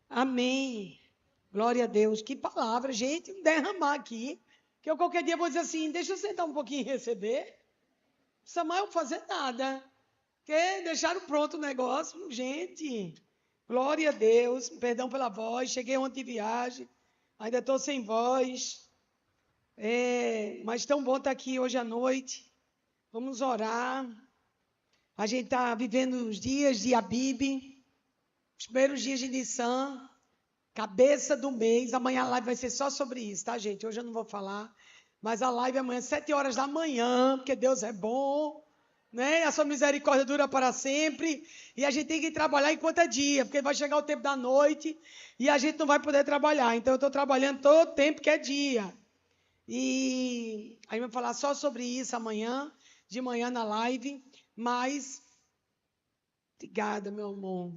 Amém. Glória a Deus. Que palavra, gente. Derramar aqui. Que eu qualquer dia vou dizer assim, deixa eu sentar um pouquinho e receber. Não precisa mais eu fazer nada. Porque deixaram pronto o negócio. Gente, glória a Deus. Perdão pela voz. Cheguei ontem de viagem. Ainda estou sem voz. Mas tão bom estar aqui hoje à noite. Vamos orar. A gente está vivendo os dias de Abib. Os primeiros dias de Nissan. Cabeça do mês. Amanhã a live vai ser só sobre isso, tá, gente? Hoje eu não vou falar. Mas a live é amanhã, 7 horas da manhã, porque Deus é bom, né? A sua misericórdia dura para sempre. E a gente tem que trabalhar enquanto é dia, porque vai chegar o tempo da noite e a gente não vai poder trabalhar. Então eu estou trabalhando todo o tempo que é dia. E aí eu vou falar só sobre isso amanhã, de manhã na live. Mas, obrigada, meu amor.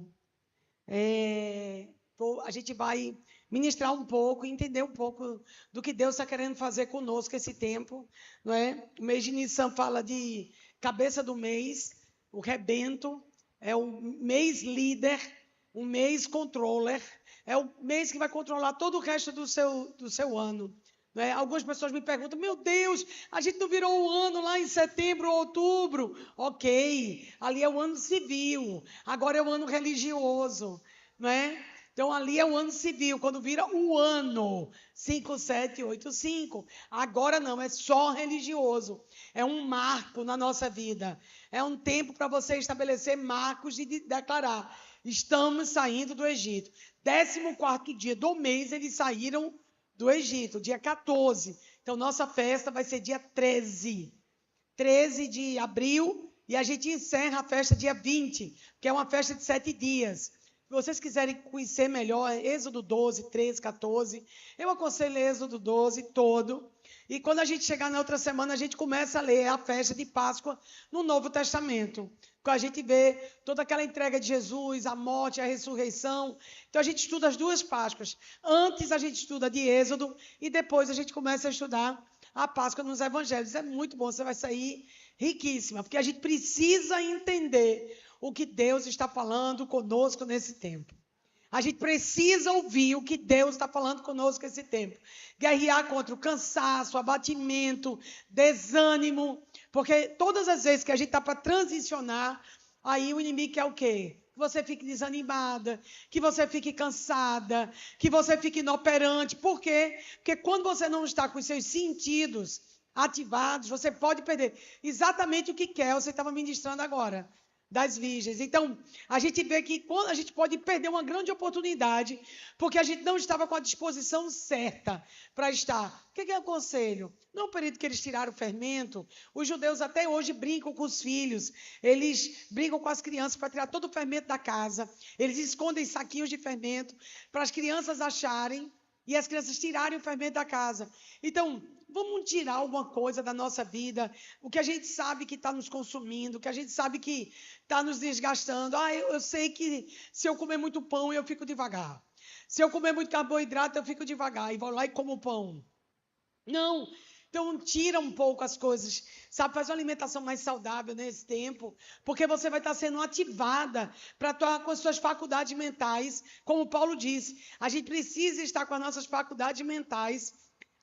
A gente vai ministrar um pouco, entender um pouco do que Deus está querendo fazer conosco esse tempo, não é? O mês de Nissan fala de cabeça do mês, o rebento, é o mês líder, o mês controller, é o mês que vai controlar todo o resto do seu ano. Não é? Algumas pessoas me perguntam, meu Deus, a gente não virou o ano lá em setembro ou outubro? Ok, ali é o ano civil, agora é o ano religioso, não é? Então, ali é o ano civil, quando vira o ano 5785. Agora não, é só religioso. É um marco na nossa vida. É um tempo para você estabelecer marcos e de declarar. Estamos saindo do Egito. 14º dia do mês, eles saíram do Egito, dia 14. Então, nossa festa vai ser dia 13. 13 de abril, e a gente encerra a festa dia 20, que é uma festa de 7 dias. Se vocês quiserem conhecer melhor, Êxodo 12, 13, 14, eu aconselho Êxodo 12 todo. E quando a gente chegar na outra semana, a gente começa a ler a festa de Páscoa no Novo Testamento. Quando a gente vê toda aquela entrega de Jesus, a morte, a ressurreição. Então a gente estuda as duas Páscoas. Antes a gente estuda de Êxodo e depois a gente começa a estudar a Páscoa nos Evangelhos. É muito bom, você vai sair riquíssima, porque a gente precisa entender o que Deus está falando conosco nesse tempo. A gente precisa ouvir o que Deus está falando conosco nesse tempo. Guerrear contra o cansaço, abatimento, desânimo, porque todas as vezes que a gente está para transicionar, aí o inimigo quer o quê? Que você fique desanimada, que você fique cansada, que você fique inoperante. Por quê? Porque quando você não está com os seus sentidos ativados, você pode perder exatamente o que quer. Você estava ministrando agora das virgens. Então, a gente vê que quando a gente pode perder uma grande oportunidade, porque a gente não estava com a disposição certa para estar. O que é o conselho? No período que eles tiraram o fermento, os judeus até hoje brincam com os filhos, eles brincam com as crianças para tirar todo o fermento da casa, eles escondem saquinhos de fermento para as crianças acharem e as crianças tirarem o fermento da casa. Então, vamos tirar alguma coisa da nossa vida, o que a gente sabe que está nos consumindo, o que a gente sabe que está nos desgastando. Eu sei que se eu comer muito pão, eu fico devagar. Se eu comer muito carboidrato, eu fico devagar e vou lá e como pão. Não, então tira um pouco as coisas, sabe? Faz uma alimentação mais saudável nesse tempo, porque você vai estar sendo ativada para atuar com as suas faculdades mentais, como Paulo disse. A gente precisa estar com as nossas faculdades mentais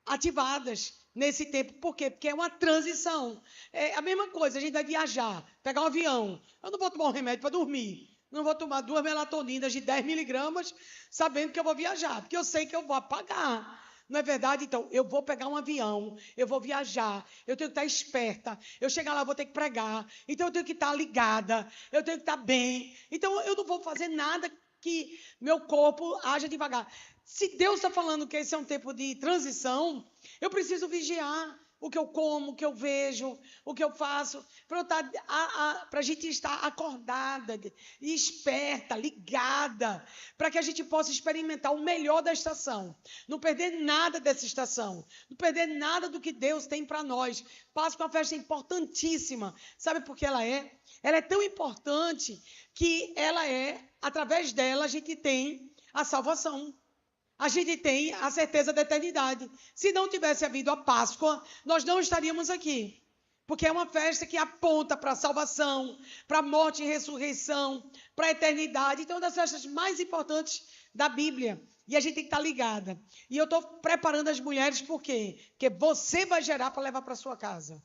ativadas nesse tempo. Por quê? Porque é uma transição. É a mesma coisa, a gente vai viajar, pegar um avião. Eu não vou tomar um remédio para dormir. Não vou tomar 2 melatoninas de 10 miligramas, sabendo que eu vou viajar, porque eu sei que eu vou apagar. Não é verdade? Então, eu vou pegar um avião, eu vou viajar, eu tenho que estar esperta, eu chegar lá, eu vou ter que pregar, então eu tenho que estar ligada, eu tenho que estar bem. Então, eu não vou fazer nada que meu corpo haja devagar. Se Deus está falando que esse é um tempo de transição, eu preciso vigiar o que eu como, o que eu vejo, o que eu faço, para a gente estar acordada, esperta, ligada, para que a gente possa experimentar o melhor da estação, não perder nada dessa estação, não perder nada do que Deus tem para nós. Páscoa é uma festa importantíssima. Sabe por que ela é? Ela é tão importante que através dela a gente tem a salvação. A gente tem a certeza da eternidade. Se não tivesse havido a Páscoa, nós não estaríamos aqui. Porque é uma festa que aponta para a salvação, para a morte e ressurreição, para a eternidade. Então, é uma das festas mais importantes da Bíblia. E a gente tem que estar ligada. E eu estou preparando as mulheres por quê? Porque você vai gerar para levar para sua casa.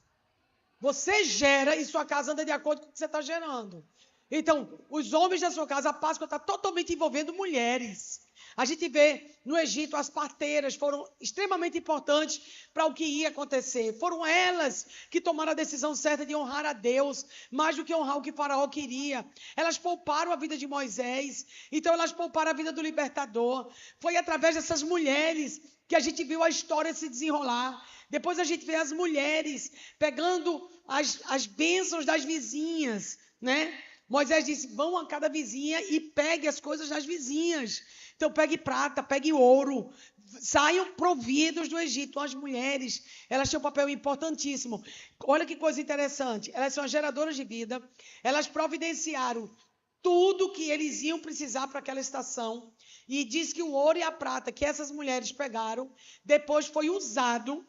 Você gera e sua casa anda de acordo com o que você está gerando. Então, os homens da sua casa, a Páscoa está totalmente envolvendo mulheres. A gente vê no Egito, as parteiras foram extremamente importantes para o que ia acontecer. Foram elas que tomaram a decisão certa de honrar a Deus, mais do que honrar o que Faraó queria. Elas pouparam a vida de Moisés, então elas pouparam a vida do libertador. Foi através dessas mulheres que a gente viu a história se desenrolar. Depois a gente vê as mulheres pegando as bênçãos das vizinhas, né? Moisés disse, vão a cada vizinha e pegue as coisas das vizinhas. Então, pegue prata, pegue ouro, saiam providos do Egito. As mulheres, elas têm um papel importantíssimo. Olha que coisa interessante. Elas são as geradoras de vida. Elas providenciaram tudo que eles iam precisar para aquela estação. E diz que o ouro e a prata que essas mulheres pegaram, depois foi usado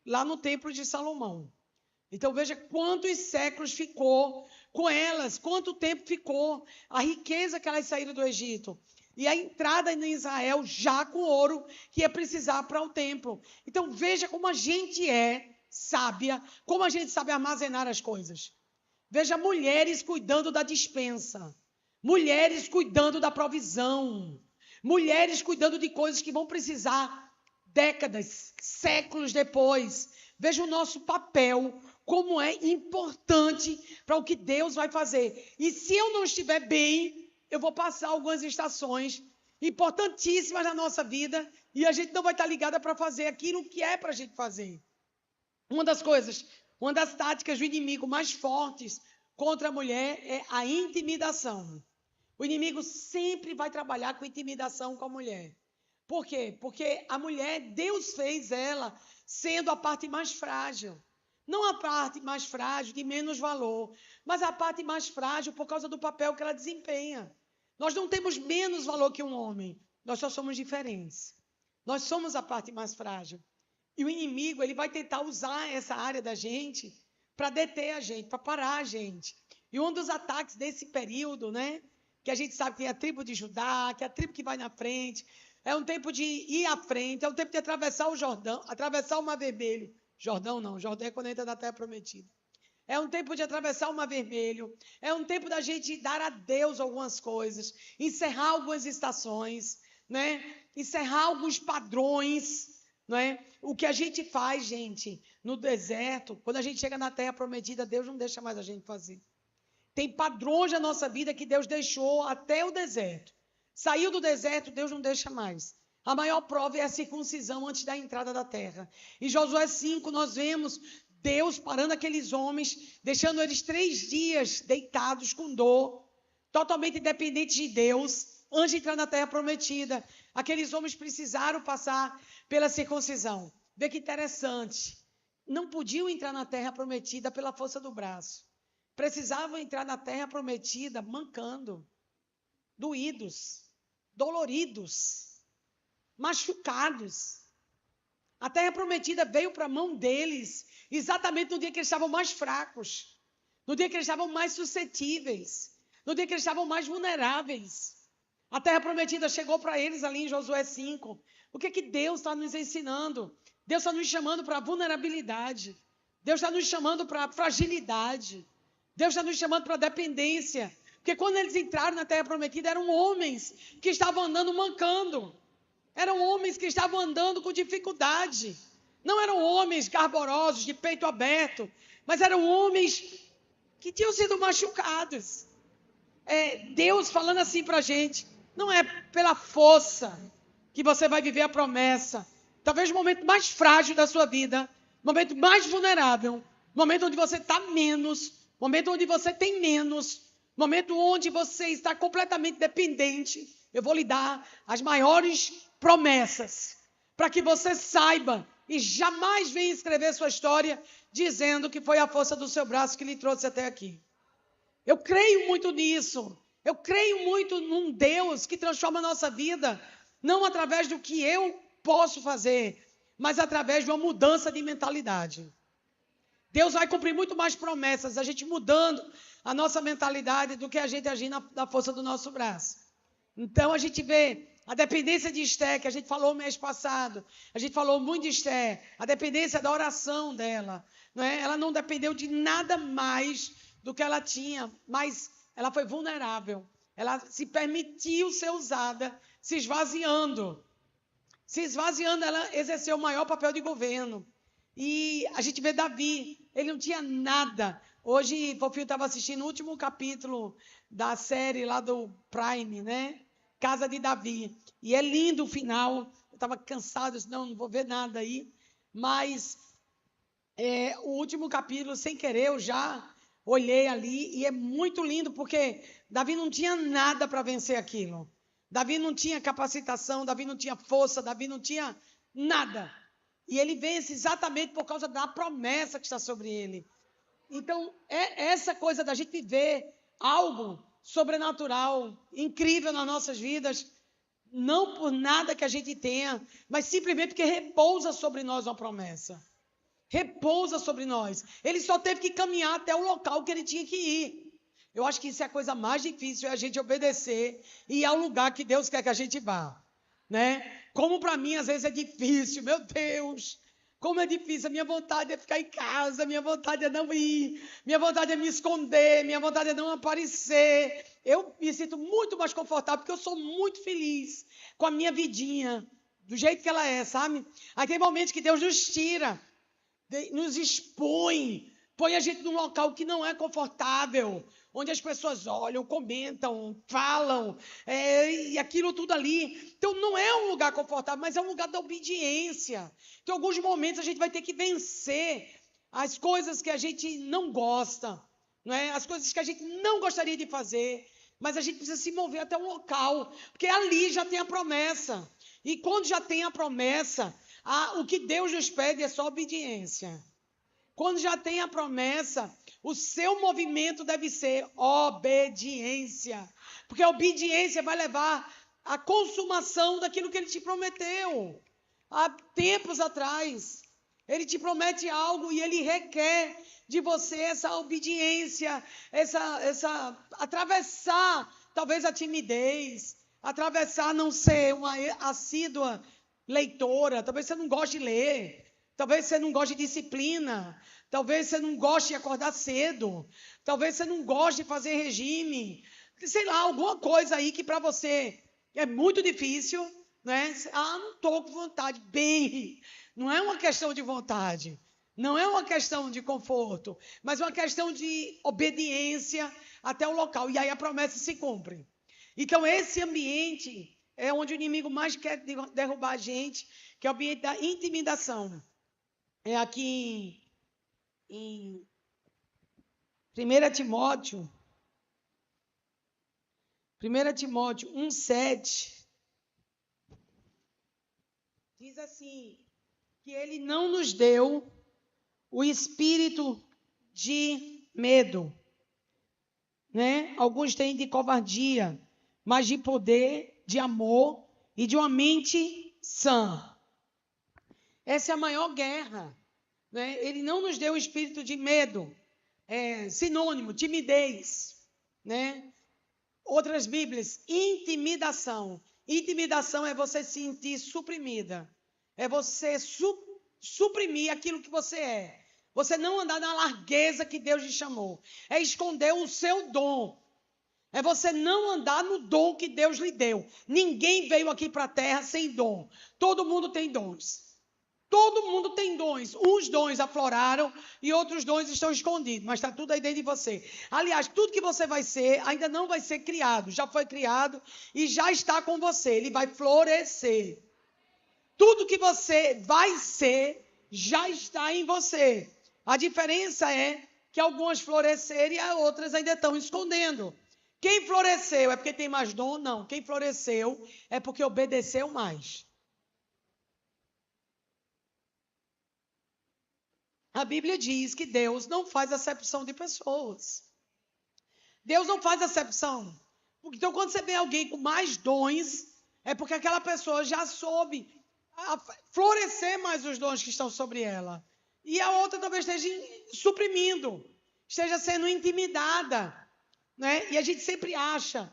lá no templo de Salomão. Então, veja quantos séculos ficou com elas, quanto tempo ficou, a riqueza que elas saíram do Egito. E a entrada em Israel já com ouro que ia precisar para o templo. Então, veja como a gente é sábia, como a gente sabe armazenar as coisas. Veja mulheres cuidando da despensa, mulheres cuidando da provisão, mulheres cuidando de coisas que vão precisar décadas, séculos depois. Veja o nosso papel, como é importante para o que Deus vai fazer. E se eu não estiver bem, eu vou passar algumas estações importantíssimas na nossa vida e a gente não vai estar ligada para fazer aquilo que é para a gente fazer. Uma das táticas do inimigo mais fortes contra a mulher é a intimidação. O inimigo sempre vai trabalhar com intimidação com a mulher. Por quê? Porque a mulher, Deus fez ela sendo a parte mais frágil. Não a parte mais frágil, de menos valor, mas a parte mais frágil por causa do papel que ela desempenha. Nós não temos menos valor que um homem, nós só somos diferentes. Nós somos a parte mais frágil. E o inimigo, ele vai tentar usar essa área da gente para deter a gente, para parar a gente. E um dos ataques desse período, né, que a gente sabe que tem a tribo de Judá, que é a tribo que vai na frente, é um tempo de ir à frente, é um tempo de atravessar o Jordão, atravessar o Mar Vermelho. Jordão não, Jordão é quando entra na Terra Prometida. É um tempo de atravessar o Mar Vermelho. É um tempo da gente dar a Deus algumas coisas, encerrar algumas estações, né? Encerrar alguns padrões, né? O que a gente faz, gente, no deserto, quando a gente chega na Terra Prometida, Deus não deixa mais a gente fazer. Tem padrões na nossa vida que Deus deixou até o deserto. Saiu do deserto, Deus não deixa mais. A maior prova é a circuncisão antes da entrada da terra. Em Josué 5, nós vemos Deus parando aqueles homens, deixando eles 3 dias deitados com dor, totalmente dependentes de Deus, antes de entrar na terra prometida. Aqueles homens precisaram passar pela circuncisão. Vê que interessante. Não podiam entrar na terra prometida pela força do braço. Precisavam entrar na terra prometida mancando, doídos, doloridos, machucados. A terra prometida veio para a mão deles exatamente no dia que eles estavam mais fracos, no dia que eles estavam mais suscetíveis, no dia que eles estavam mais vulneráveis. A terra prometida chegou para eles ali em Josué 5. O que Deus está nos ensinando? Deus está nos chamando para a vulnerabilidade. Deus está nos chamando para a fragilidade. Deus está nos chamando para a dependência. Porque quando eles entraram na terra prometida, eram homens que estavam andando mancando. Eram homens que estavam andando com dificuldade. Não eram homens garborosos, de peito aberto, mas eram homens que tinham sido machucados. Deus falando assim para a gente, não é pela força que você vai viver a promessa. Talvez o momento mais frágil da sua vida, o momento mais vulnerável, o momento onde você está menos, o momento onde você tem menos, o momento onde você está completamente dependente. Eu vou lhe dar as maiores promessas, para que você saiba e jamais venha escrever sua história dizendo que foi a força do seu braço que lhe trouxe até aqui. Eu creio muito nisso. Eu creio muito num Deus que transforma a nossa vida, não através do que eu posso fazer, mas através de uma mudança de mentalidade. Deus vai cumprir muito mais promessas, a gente mudando a nossa mentalidade do que a gente agir na força do nosso braço. Então, a gente vê a dependência de Esté, que a gente falou mês passado. A gente falou muito de Esté. A dependência da oração dela. Não é? Ela não dependeu de nada mais do que ela tinha, mas ela foi vulnerável. Ela se permitiu ser usada, se esvaziando. Se esvaziando, ela exerceu o maior papel de governo. E a gente vê Davi, ele não tinha nada. Hoje, Fofinho estava assistindo o último capítulo da série lá do Prime, né? Casa de Davi. E é lindo o final. Eu estava cansado, disse, não vou ver nada aí. Mas o último capítulo, sem querer, eu já olhei ali. E é muito lindo, porque Davi não tinha nada para vencer aquilo. Davi não tinha capacitação, Davi não tinha força, Davi não tinha nada. E ele vence exatamente por causa da promessa que está sobre ele. Então, é essa coisa da gente viver algo sobrenatural, incrível nas nossas vidas, não por nada que a gente tenha, mas simplesmente porque repousa sobre nós uma promessa. Repousa sobre nós. Ele só teve que caminhar até o local que ele tinha que ir. Eu acho que isso é a coisa mais difícil, é a gente obedecer e ir ao lugar que Deus quer que a gente vá. Né? Como para mim, às vezes, é difícil, meu Deus, como é difícil, a minha vontade é ficar em casa, a minha vontade é não ir, minha vontade é me esconder, minha vontade é não aparecer. Eu me sinto muito mais confortável, porque eu sou muito feliz com a minha vidinha, do jeito que ela é, sabe? Aí tem momentos que Deus nos tira, nos expõe, põe a gente num local que não é confortável, onde as pessoas olham, comentam, falam, e aquilo tudo ali. Então, não é um lugar confortável, mas é um lugar da obediência. Então, em alguns momentos, a gente vai ter que vencer as coisas que a gente não gosta, não é? As coisas que a gente não gostaria de fazer, mas a gente precisa se mover até um local, porque ali já tem a promessa. E quando já tem a promessa, o que Deus nos pede é só obediência. Quando já tem a promessa, o seu movimento deve ser obediência. Porque a obediência vai levar à consumação daquilo que ele te prometeu. Há tempos atrás, ele te promete algo e ele requer de você essa obediência, atravessar talvez a timidez, atravessar não ser uma assídua leitora, talvez você não goste de ler. Talvez você não goste de disciplina. Talvez você não goste de acordar cedo. Talvez você não goste de fazer regime. Sei lá, alguma coisa aí que para você é muito difícil, né? Não estou com vontade. Bem, não é uma questão de vontade. Não é uma questão de conforto. Mas uma questão de obediência até o local. E aí a promessa se cumpre. Então esse ambiente é onde o inimigo mais quer derrubar a gente, que é o ambiente da intimidação. É aqui em 1 Timóteo 1,7, diz assim, que ele não nos deu o espírito de medo, né? Alguns têm de covardia, mas de poder, de amor e de uma mente sã. Essa é a maior guerra. Né? Ele não nos deu o espírito de medo. Sinônimo, timidez. Né? Outras Bíblias, intimidação. Intimidação é você se sentir suprimida. É você suprimir aquilo que você é. Você não andar na largueza que Deus lhe chamou. É esconder o seu dom. É você não andar no dom que Deus lhe deu. Ninguém veio aqui para a terra sem dom. Todo mundo tem dons. Todo mundo tem dons. Uns dons afloraram e outros dons estão escondidos. Mas está tudo aí dentro de você. Aliás, tudo que você vai ser ainda não vai ser criado. Já foi criado e já está com você. Ele vai florescer. Tudo que você vai ser já está em você. A diferença é que algumas floresceram e as outras ainda estão escondendo. Quem floresceu é porque tem mais dom? Não. Quem floresceu é porque obedeceu mais. A Bíblia diz que Deus não faz acepção de pessoas. Deus não faz acepção. Então, quando você vê alguém com mais dons, é porque aquela pessoa já soube florescer mais os dons que estão sobre ela. e a outra talvez esteja suprimindo, esteja sendo intimidada, né? E a gente sempre acha,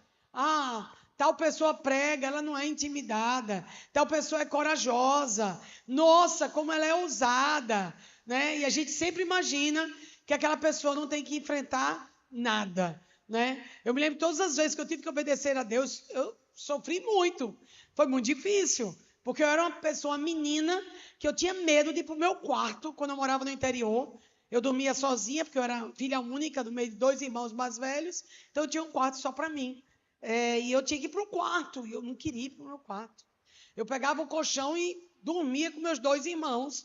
tal pessoa prega, ela não é intimidada, tal pessoa é corajosa, nossa, como ela é ousada, né? E a gente sempre imagina que aquela pessoa não tem que enfrentar nada, né? Eu me lembro todas as vezes que eu tive que obedecer a Deus, eu sofri muito, foi muito difícil, porque eu era uma menina que eu tinha medo de ir para o meu quarto quando eu morava no interior. Eu dormia sozinha, porque eu era filha única do meio de 2 irmãos mais velhos, então eu tinha um quarto só para mim. E eu tinha que ir para o quarto, e eu não queria ir para o meu quarto. Eu pegava o colchão e dormia com meus 2 irmãos,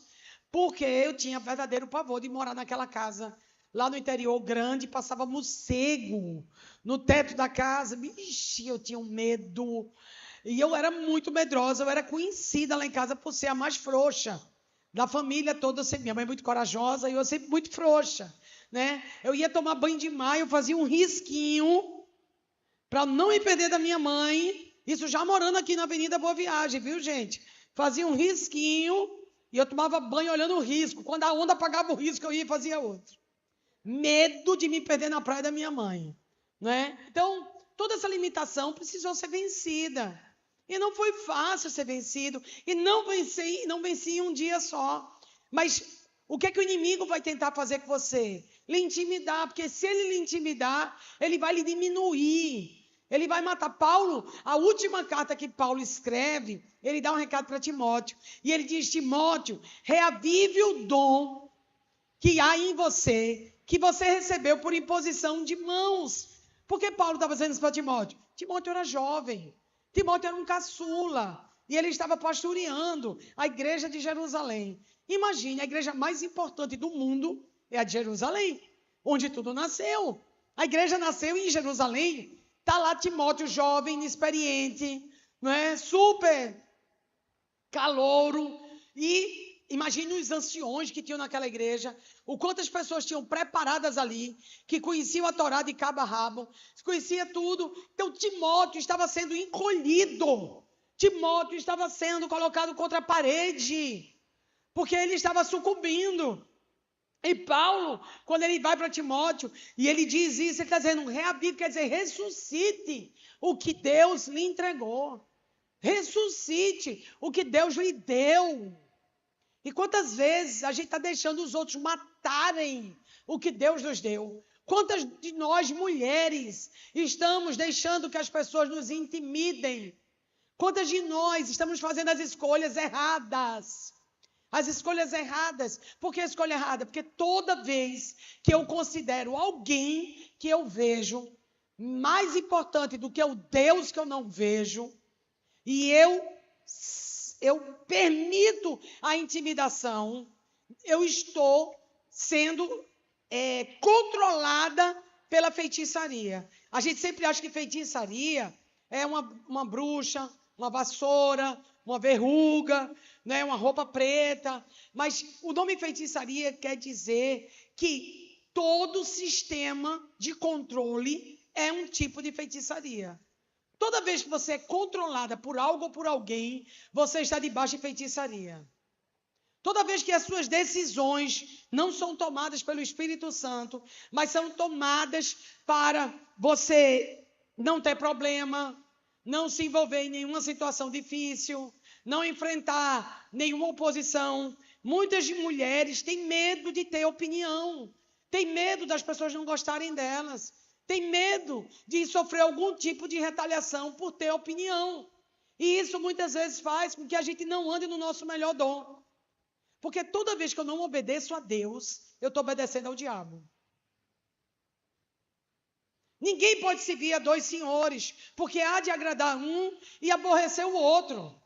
porque eu tinha verdadeiro pavor de morar naquela casa lá no interior grande, passava morcego no teto da casa. Vixe, eu tinha um medo. E eu era muito medrosa, eu era conhecida lá em casa por ser a mais frouxa da família toda. Minha mãe é muito corajosa e eu sempre muito frouxa, né? Eu ia tomar banho de mar, eu fazia um risquinho para não me perder da minha mãe. Isso já morando aqui na Avenida Boa Viagem, viu, gente? Fazia um risquinho e eu tomava banho olhando o risco. Quando a onda apagava o risco, eu ia e fazia outro. Medo de me perder na praia da minha mãe, né? Então, toda essa limitação precisou ser vencida. E não foi fácil ser vencido. E não venci em um dia só. Mas o que é que o inimigo vai tentar fazer com você? Lhe intimidar. Porque se ele lhe intimidar, ele vai lhe diminuir. Ele vai matar. Paulo, a última carta que Paulo escreve, ele dá um recado para Timóteo. E ele diz: Timóteo, reavive o dom que há em você, que você recebeu por imposição de mãos. Por que Paulo estava dizendo isso para Timóteo? Timóteo era jovem. Timóteo era um caçula. E ele estava pastoreando a igreja de Jerusalém. Imagine, a igreja mais importante do mundo é a de Jerusalém, onde tudo nasceu. A igreja nasceu em Jerusalém. Está lá Timóteo, jovem, inexperiente, não é? Super calouro. E imagine os anciões que tinham naquela igreja, o quanto as pessoas tinham preparadas ali, que conheciam a Torá de cabo a rabo, conhecia tudo. Então Timóteo estava sendo encolhido, Timóteo estava sendo colocado contra a parede, porque ele estava sucumbindo. E Paulo, quando ele vai para Timóteo, e ele diz isso, ele está dizendo, reavive, quer dizer, ressuscite o que Deus lhe entregou. Ressuscite o que Deus lhe deu. E quantas vezes a gente está deixando os outros matarem o que Deus nos deu? Quantas de nós, mulheres, estamos deixando que as pessoas nos intimidem? Quantas de nós estamos fazendo as escolhas erradas? As escolhas erradas. Por que a escolha errada? Porque toda vez que eu considero alguém que eu vejo mais importante do que o Deus que eu não vejo, e eu permito a intimidação, eu estou sendo controlada pela feitiçaria. A gente sempre acha que feitiçaria é uma bruxa, uma vassoura, uma verruga, né, uma roupa preta. Mas o nome feitiçaria quer dizer que todo sistema de controle é um tipo de feitiçaria. Toda vez que você é controlada por algo ou por alguém, você está debaixo de feitiçaria. Toda vez que as suas decisões não são tomadas pelo Espírito Santo, mas são tomadas para você não ter problema, não se envolver em nenhuma situação difícil, não enfrentar nenhuma oposição. Muitas mulheres têm medo de ter opinião, têm medo das pessoas não gostarem delas. Tem medo de sofrer algum tipo de retaliação por ter opinião. E isso muitas vezes faz com que a gente não ande no nosso melhor dom. Porque toda vez que eu não obedeço a Deus, eu estou obedecendo ao diabo. Ninguém pode servir a 2 senhores, porque há de agradar um e aborrecer o outro.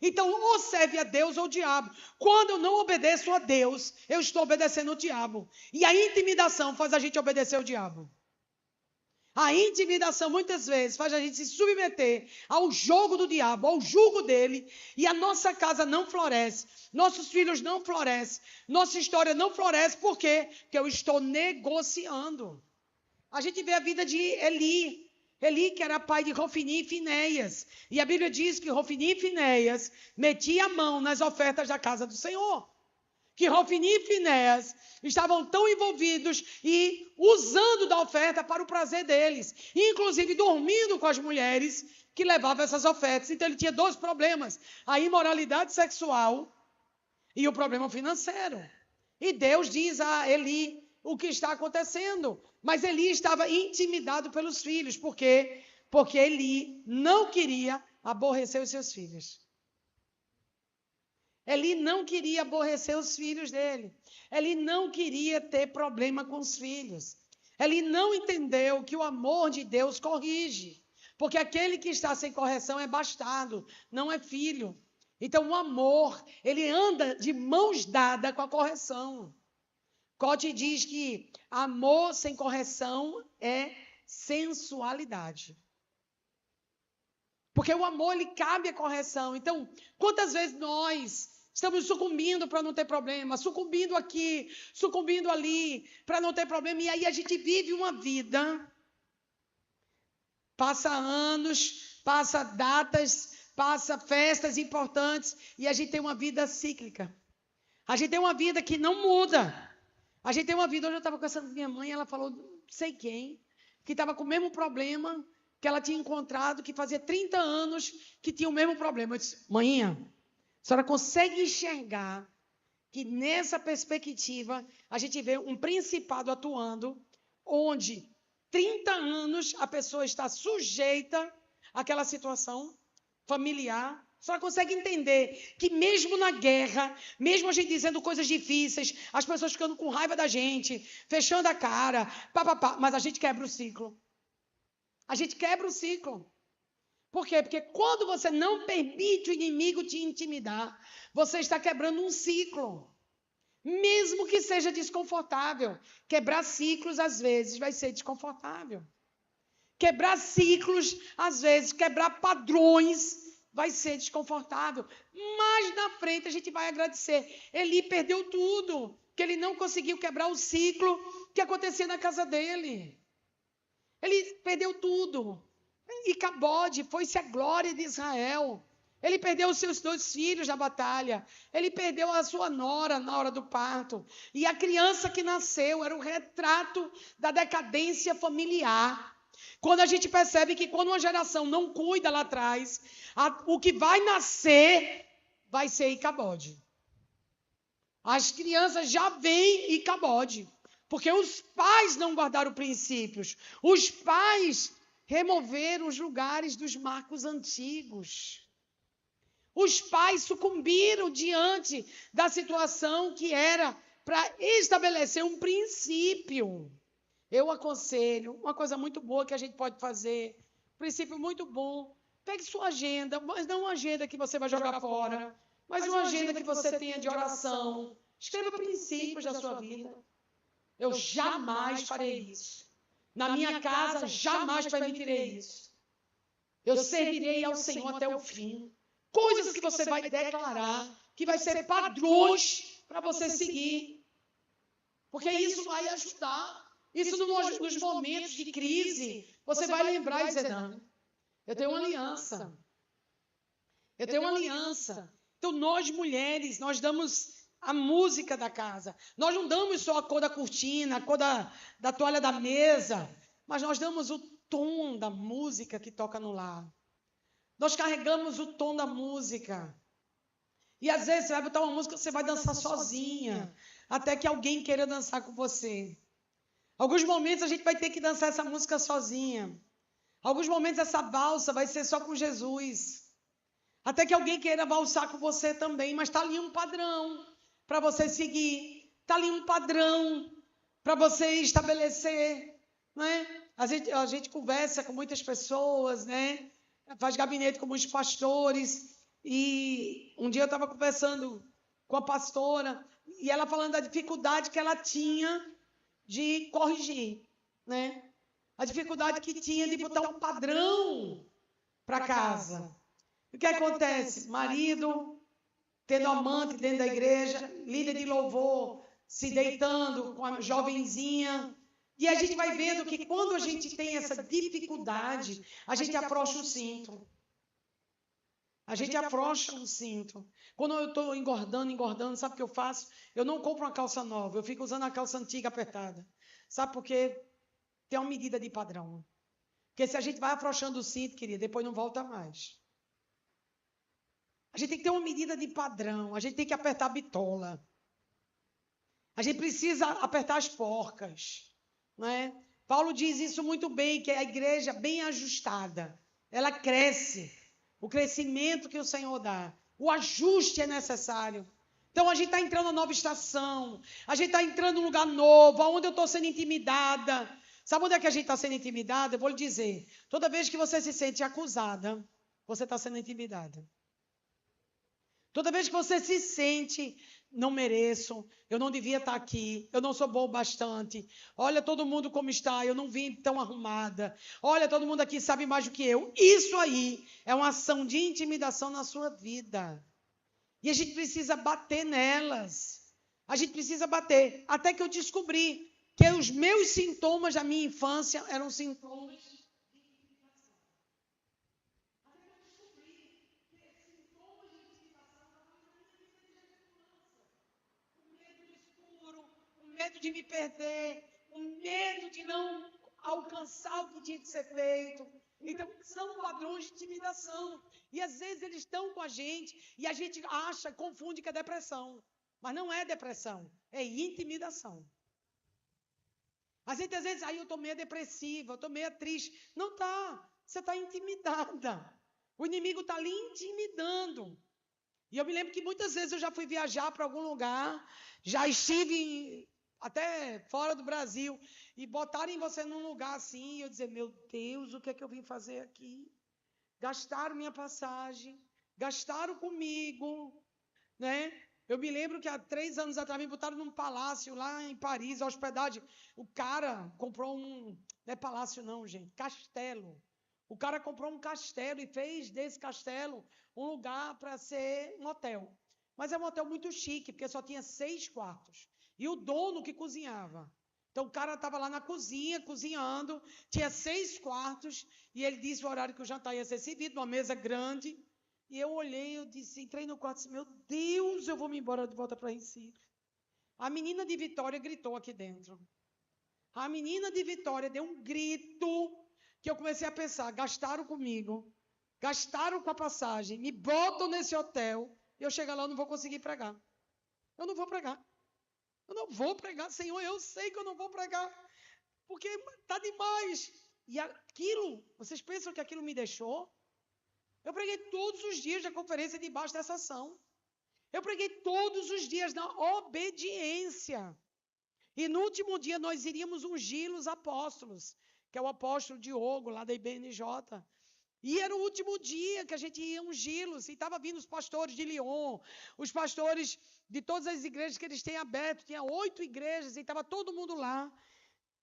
Então, ou serve a Deus ou ao diabo. Quando eu não obedeço a Deus, eu estou obedecendo ao diabo. E a intimidação faz a gente obedecer ao diabo. A intimidação, muitas vezes, faz a gente se submeter ao jogo do diabo, ao jugo dele, e a nossa casa não floresce, nossos filhos não florescem, nossa história não floresce. Por quê? Porque eu estou negociando. A gente vê a vida de Eli, que era pai de Rofini e Finéias. E a Bíblia diz que Rofini e Finéias metiam a mão nas ofertas da casa do Senhor. que Hofni e Finéias estavam tão envolvidos e usando da oferta para o prazer deles, inclusive dormindo com as mulheres que levavam essas ofertas. Então ele tinha dois problemas: a imoralidade sexual e o problema financeiro. E Deus diz a Eli o que está acontecendo. Mas Eli estava intimidado pelos filhos. Por quê? Porque Eli não queria aborrecer os seus filhos. Eli não queria aborrecer os filhos dele. Eli não queria ter problema com os filhos. Eli não entendeu que o amor de Deus corrige. Porque aquele que está sem correção é bastardo, não é filho. Então o amor, ele anda de mãos dadas com a correção. Cote diz que amor sem correção é sensualidade. Porque o amor, ele cabe à correção. Então, quantas vezes nós estamos sucumbindo para não ter problema, sucumbindo aqui, sucumbindo ali, para não ter problema, e aí a gente vive uma vida, passa anos, passa datas, passa festas importantes, e a gente tem uma vida cíclica. A gente tem uma vida que não muda. A gente tem uma vida. Hoje eu estava conversando com minha mãe, ela falou, não sei quem, que estava com o mesmo problema que ela tinha encontrado, que fazia 30 anos que tinha o mesmo problema. Eu disse, manhinha, a senhora consegue enxergar que nessa perspectiva a gente vê um principado atuando, onde 30 anos a pessoa está sujeita àquela situação familiar? A senhora consegue entender que mesmo na guerra, mesmo a gente dizendo coisas difíceis, as pessoas ficando com raiva da gente, fechando a cara, mas a gente quebra o ciclo. A gente quebra o ciclo. Por quê? Porque quando você não permite o inimigo te intimidar, você está quebrando um ciclo. Mesmo que seja desconfortável. Quebrar ciclos, às vezes, vai ser desconfortável. Quebrar ciclos, às vezes, quebrar padrões, vai ser desconfortável. Mas na frente a gente vai agradecer. Eli perdeu tudo, que ele não conseguiu quebrar o ciclo que acontecia na casa dele. Ele perdeu tudo. E Icabode foi-se a glória de Israel. Ele perdeu os seus 2 filhos na batalha. Ele perdeu a sua nora na hora do parto. E a criança que nasceu era um retrato da decadência familiar. Quando a gente percebe que quando uma geração não cuida lá atrás, o que vai nascer vai ser Icabode. As crianças já vêm Icabode. Porque os pais não guardaram princípios. Os pais removeram os lugares dos marcos antigos. Os pais sucumbiram diante da situação que era para estabelecer um princípio. Eu aconselho, uma coisa muito boa que a gente pode fazer, um princípio muito bom, pegue sua agenda, mas não uma agenda que você vai jogar fora, mas uma agenda que você tenha de oração. Escreva princípios da sua vida. Eu jamais farei isso. Na minha casa, jamais permitirei isso. Eu servirei ao Senhor até o fim. Coisas que você vai declarar, que vai ser padrões para você seguir. Porque isso vai ajudar. Isso nos momentos de crise, você vai lembrar e dizer, não, eu tenho uma aliança. Eu tenho uma aliança. Então, nós mulheres, nós damos a música da casa. Nós não damos só a cor da cortina, a cor da toalha da mesa, mas nós damos o tom da música que toca no lar. Nós carregamos o tom da música. E às vezes você vai botar uma música, você vai dançar sozinha, até que alguém queira dançar com você. Alguns momentos a gente vai ter que dançar essa música sozinha. Alguns momentos essa valsa vai ser só com Jesus. Até que alguém queira valsar com você também, mas está ali um padrão para você seguir. Está ali um padrão para você estabelecer. Né? A gente conversa com muitas pessoas, né? Faz gabinete com muitos pastores. E um dia eu estava conversando com a pastora e ela falando da dificuldade que ela tinha de corrigir, né? A dificuldade que tinha de botar um padrão para casa. O que acontece? Marido tendo amante dentro da igreja, líder de louvor, se deitando com a jovenzinha. E a gente vai vendo que quando a gente tem essa dificuldade, a gente afrouxa o cinto. A gente afrouxa o cinto. Quando eu estou engordando, sabe o que eu faço? Eu não compro uma calça nova, eu fico usando a calça antiga apertada. Sabe por quê? Tem uma medida de padrão. Porque se a gente vai afrouxando o cinto, querida, depois não volta mais. A gente tem que ter uma medida de padrão, a gente tem que apertar a bitola. A gente precisa apertar as porcas, não é? Paulo diz isso muito bem, que a igreja bem ajustada, ela cresce. O crescimento que o Senhor dá. O ajuste é necessário. Então, a gente está entrando numa nova estação. A gente está entrando num lugar novo, onde eu estou sendo intimidada. Sabe onde é que a gente está sendo intimidada? Eu vou lhe dizer. Toda vez que você se sente acusada, você está sendo intimidada. Toda vez que você se sente, não mereço, eu não devia estar aqui, eu não sou bom o bastante. Olha todo mundo como está, eu não vim tão arrumada. Olha, todo mundo aqui sabe mais do que eu. Isso aí é uma ação de intimidação na sua vida. E a gente precisa bater nelas. A gente precisa bater. Até que eu descobri que os meus sintomas da minha infância eram sintomas de intimidação. Até que eu descobri que sintomas de intimidação estavam na minha vida desde criança. O medo do escuro, o medo de me perder, o medo de não alcançar o que tinha que ser feito. Então, são padrões de intimidação. E às vezes eles estão com a gente e a gente acha, confunde que é depressão. Mas não é depressão, é intimidação. A gente às vezes, aí eu estou meio depressiva, eu estou meio triste. Não está, você está intimidada. O inimigo está lhe intimidando. E eu me lembro que muitas vezes eu já fui viajar para algum lugar, já estive até fora do Brasil, e botarem você num lugar assim, e eu dizer, meu Deus, o que é que eu vim fazer aqui? Gastaram minha passagem, gastaram comigo, né? Eu me lembro que há 3 anos atrás me botaram num palácio lá em Paris, hospedagem. O cara comprou não é palácio não, gente, castelo. O cara comprou um castelo e fez desse castelo um lugar para ser um hotel. Mas é um hotel muito chique, porque só tinha 6 quartos. E o dono que cozinhava. Então o cara estava lá na cozinha, cozinhando, tinha 6 quartos, e ele disse o horário que o jantar ia ser servido, uma mesa grande. E eu olhei, eu disse, entrei no quarto e disse, meu Deus, eu vou me embora de volta para Recife. A menina de Vitória gritou aqui dentro. A menina de Vitória deu um grito que eu comecei a pensar, gastaram comigo, gastaram com a passagem, me botam nesse hotel, e eu chegar lá, eu não vou conseguir pregar. Eu não vou pregar. Eu não vou pregar, Senhor, eu sei que eu não vou pregar, porque está demais. E aquilo, vocês pensam que aquilo me deixou? Eu preguei todos os dias da conferência debaixo dessa ação. Eu preguei todos os dias na obediência. E no último dia nós iríamos ungir os apóstolos, que é o apóstolo Diogo, lá da IBNJ. E era o último dia que a gente ia ungí-los. E estava vindo os pastores de Lyon, os pastores de todas as igrejas que eles têm aberto. Tinha 8 igrejas e estava todo mundo lá.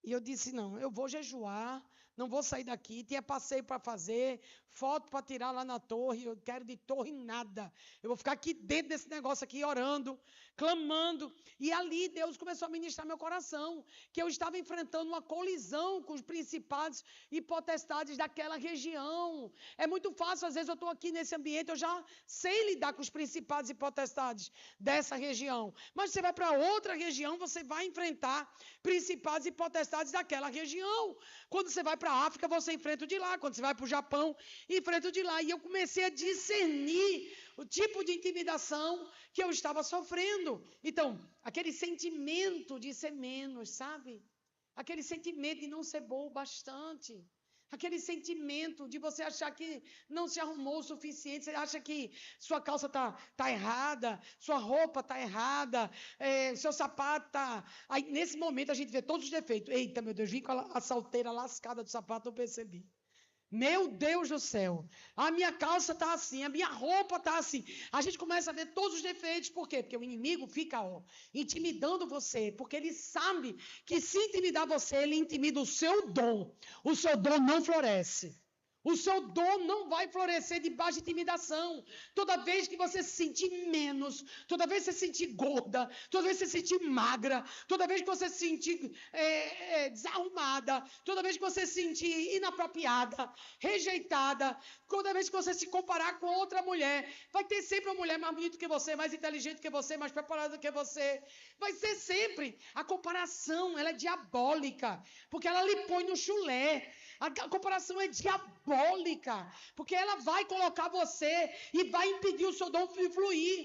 E eu disse, não, eu vou jejuar, não vou sair daqui. Tinha passeio para fazer, foto para tirar lá na torre. Eu quero de torre nada. Eu vou ficar aqui dentro desse negócio aqui, orando, clamando. E ali Deus começou a ministrar meu coração, que eu estava enfrentando uma colisão com os principados e potestades daquela região. É muito fácil, às vezes eu estou aqui nesse ambiente, eu já sei lidar com os principados e potestades dessa região. Mas você vai para outra região, você vai enfrentar principados e potestades daquela região. Quando você vai para a África, você enfrenta o de lá. Quando você vai para o Japão, enfrenta o de lá. E eu comecei a discernir o tipo de intimidação que eu estava sofrendo. Então, aquele sentimento de ser menos, sabe? Aquele sentimento de não ser bom o bastante. Aquele sentimento de você achar que não se arrumou o suficiente, você acha que sua calça tá errada, sua roupa está errada, seu sapato está... Aí, nesse momento, a gente vê todos os defeitos. Eita, meu Deus, vim com a salteira lascada do sapato, eu percebi. Meu Deus do céu, a minha calça está assim, a minha roupa está assim. A gente começa a ver todos os defeitos. Por quê? Porque o inimigo fica intimidando você, porque ele sabe que se intimidar você, ele intimida o seu dom. O seu dom não floresce. O seu dom não vai florescer debaixo de intimidação. Toda vez que você se sentir menos, toda vez que você se sentir gorda, toda vez que você se sentir magra, toda vez que você se sentir desarrumada, toda vez que você se sentir inapropriada, rejeitada, toda vez que você se comparar com outra mulher, vai ter sempre uma mulher mais bonita que você, mais inteligente que você, mais preparada que você. Vai ser sempre. A comparação, ela é diabólica, porque ela lhe põe no chulé. A comparação é diabólica, porque ela vai colocar você e vai impedir o seu dom de fluir.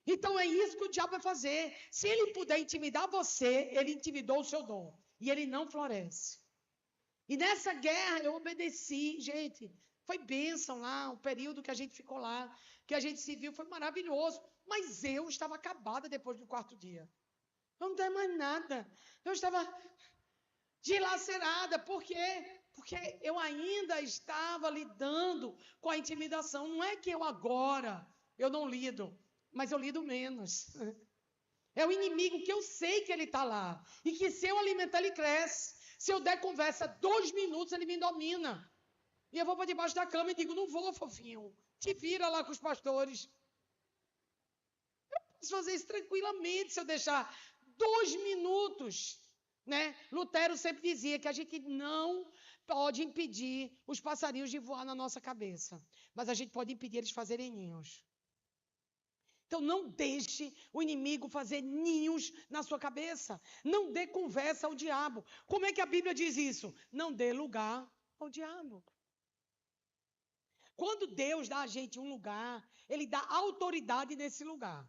Então é isso que o diabo vai fazer. Se ele puder intimidar você, ele intimidou o seu dom. E ele não floresce. E nessa guerra eu obedeci. Gente, foi bênção lá, o período que a gente ficou lá, que a gente se viu, foi maravilhoso. Mas eu estava acabada depois do 4º dia. Eu não tenho mais nada. Eu estava dilacerada. Por quê? Porque eu ainda estava lidando com a intimidação. Não é que eu não lido, mas eu lido menos. É o inimigo que eu sei que ele está lá. E que se eu alimentar, ele cresce. Se eu der conversa 2 minutos, ele me domina. E eu vou para debaixo da cama e digo, não vou, fofinho. Te vira lá com os pastores. Eu posso fazer isso tranquilamente se eu deixar 2 minutos. Né? Lutero sempre dizia que a gente não pode impedir os passarinhos de voar na nossa cabeça, mas a gente pode impedir eles fazerem ninhos. Então não deixe o inimigo fazer ninhos na sua cabeça. Não dê conversa ao diabo. Como é que a Bíblia diz isso? Não dê lugar ao diabo. Quando Deus dá a gente um lugar, Ele dá autoridade nesse lugar.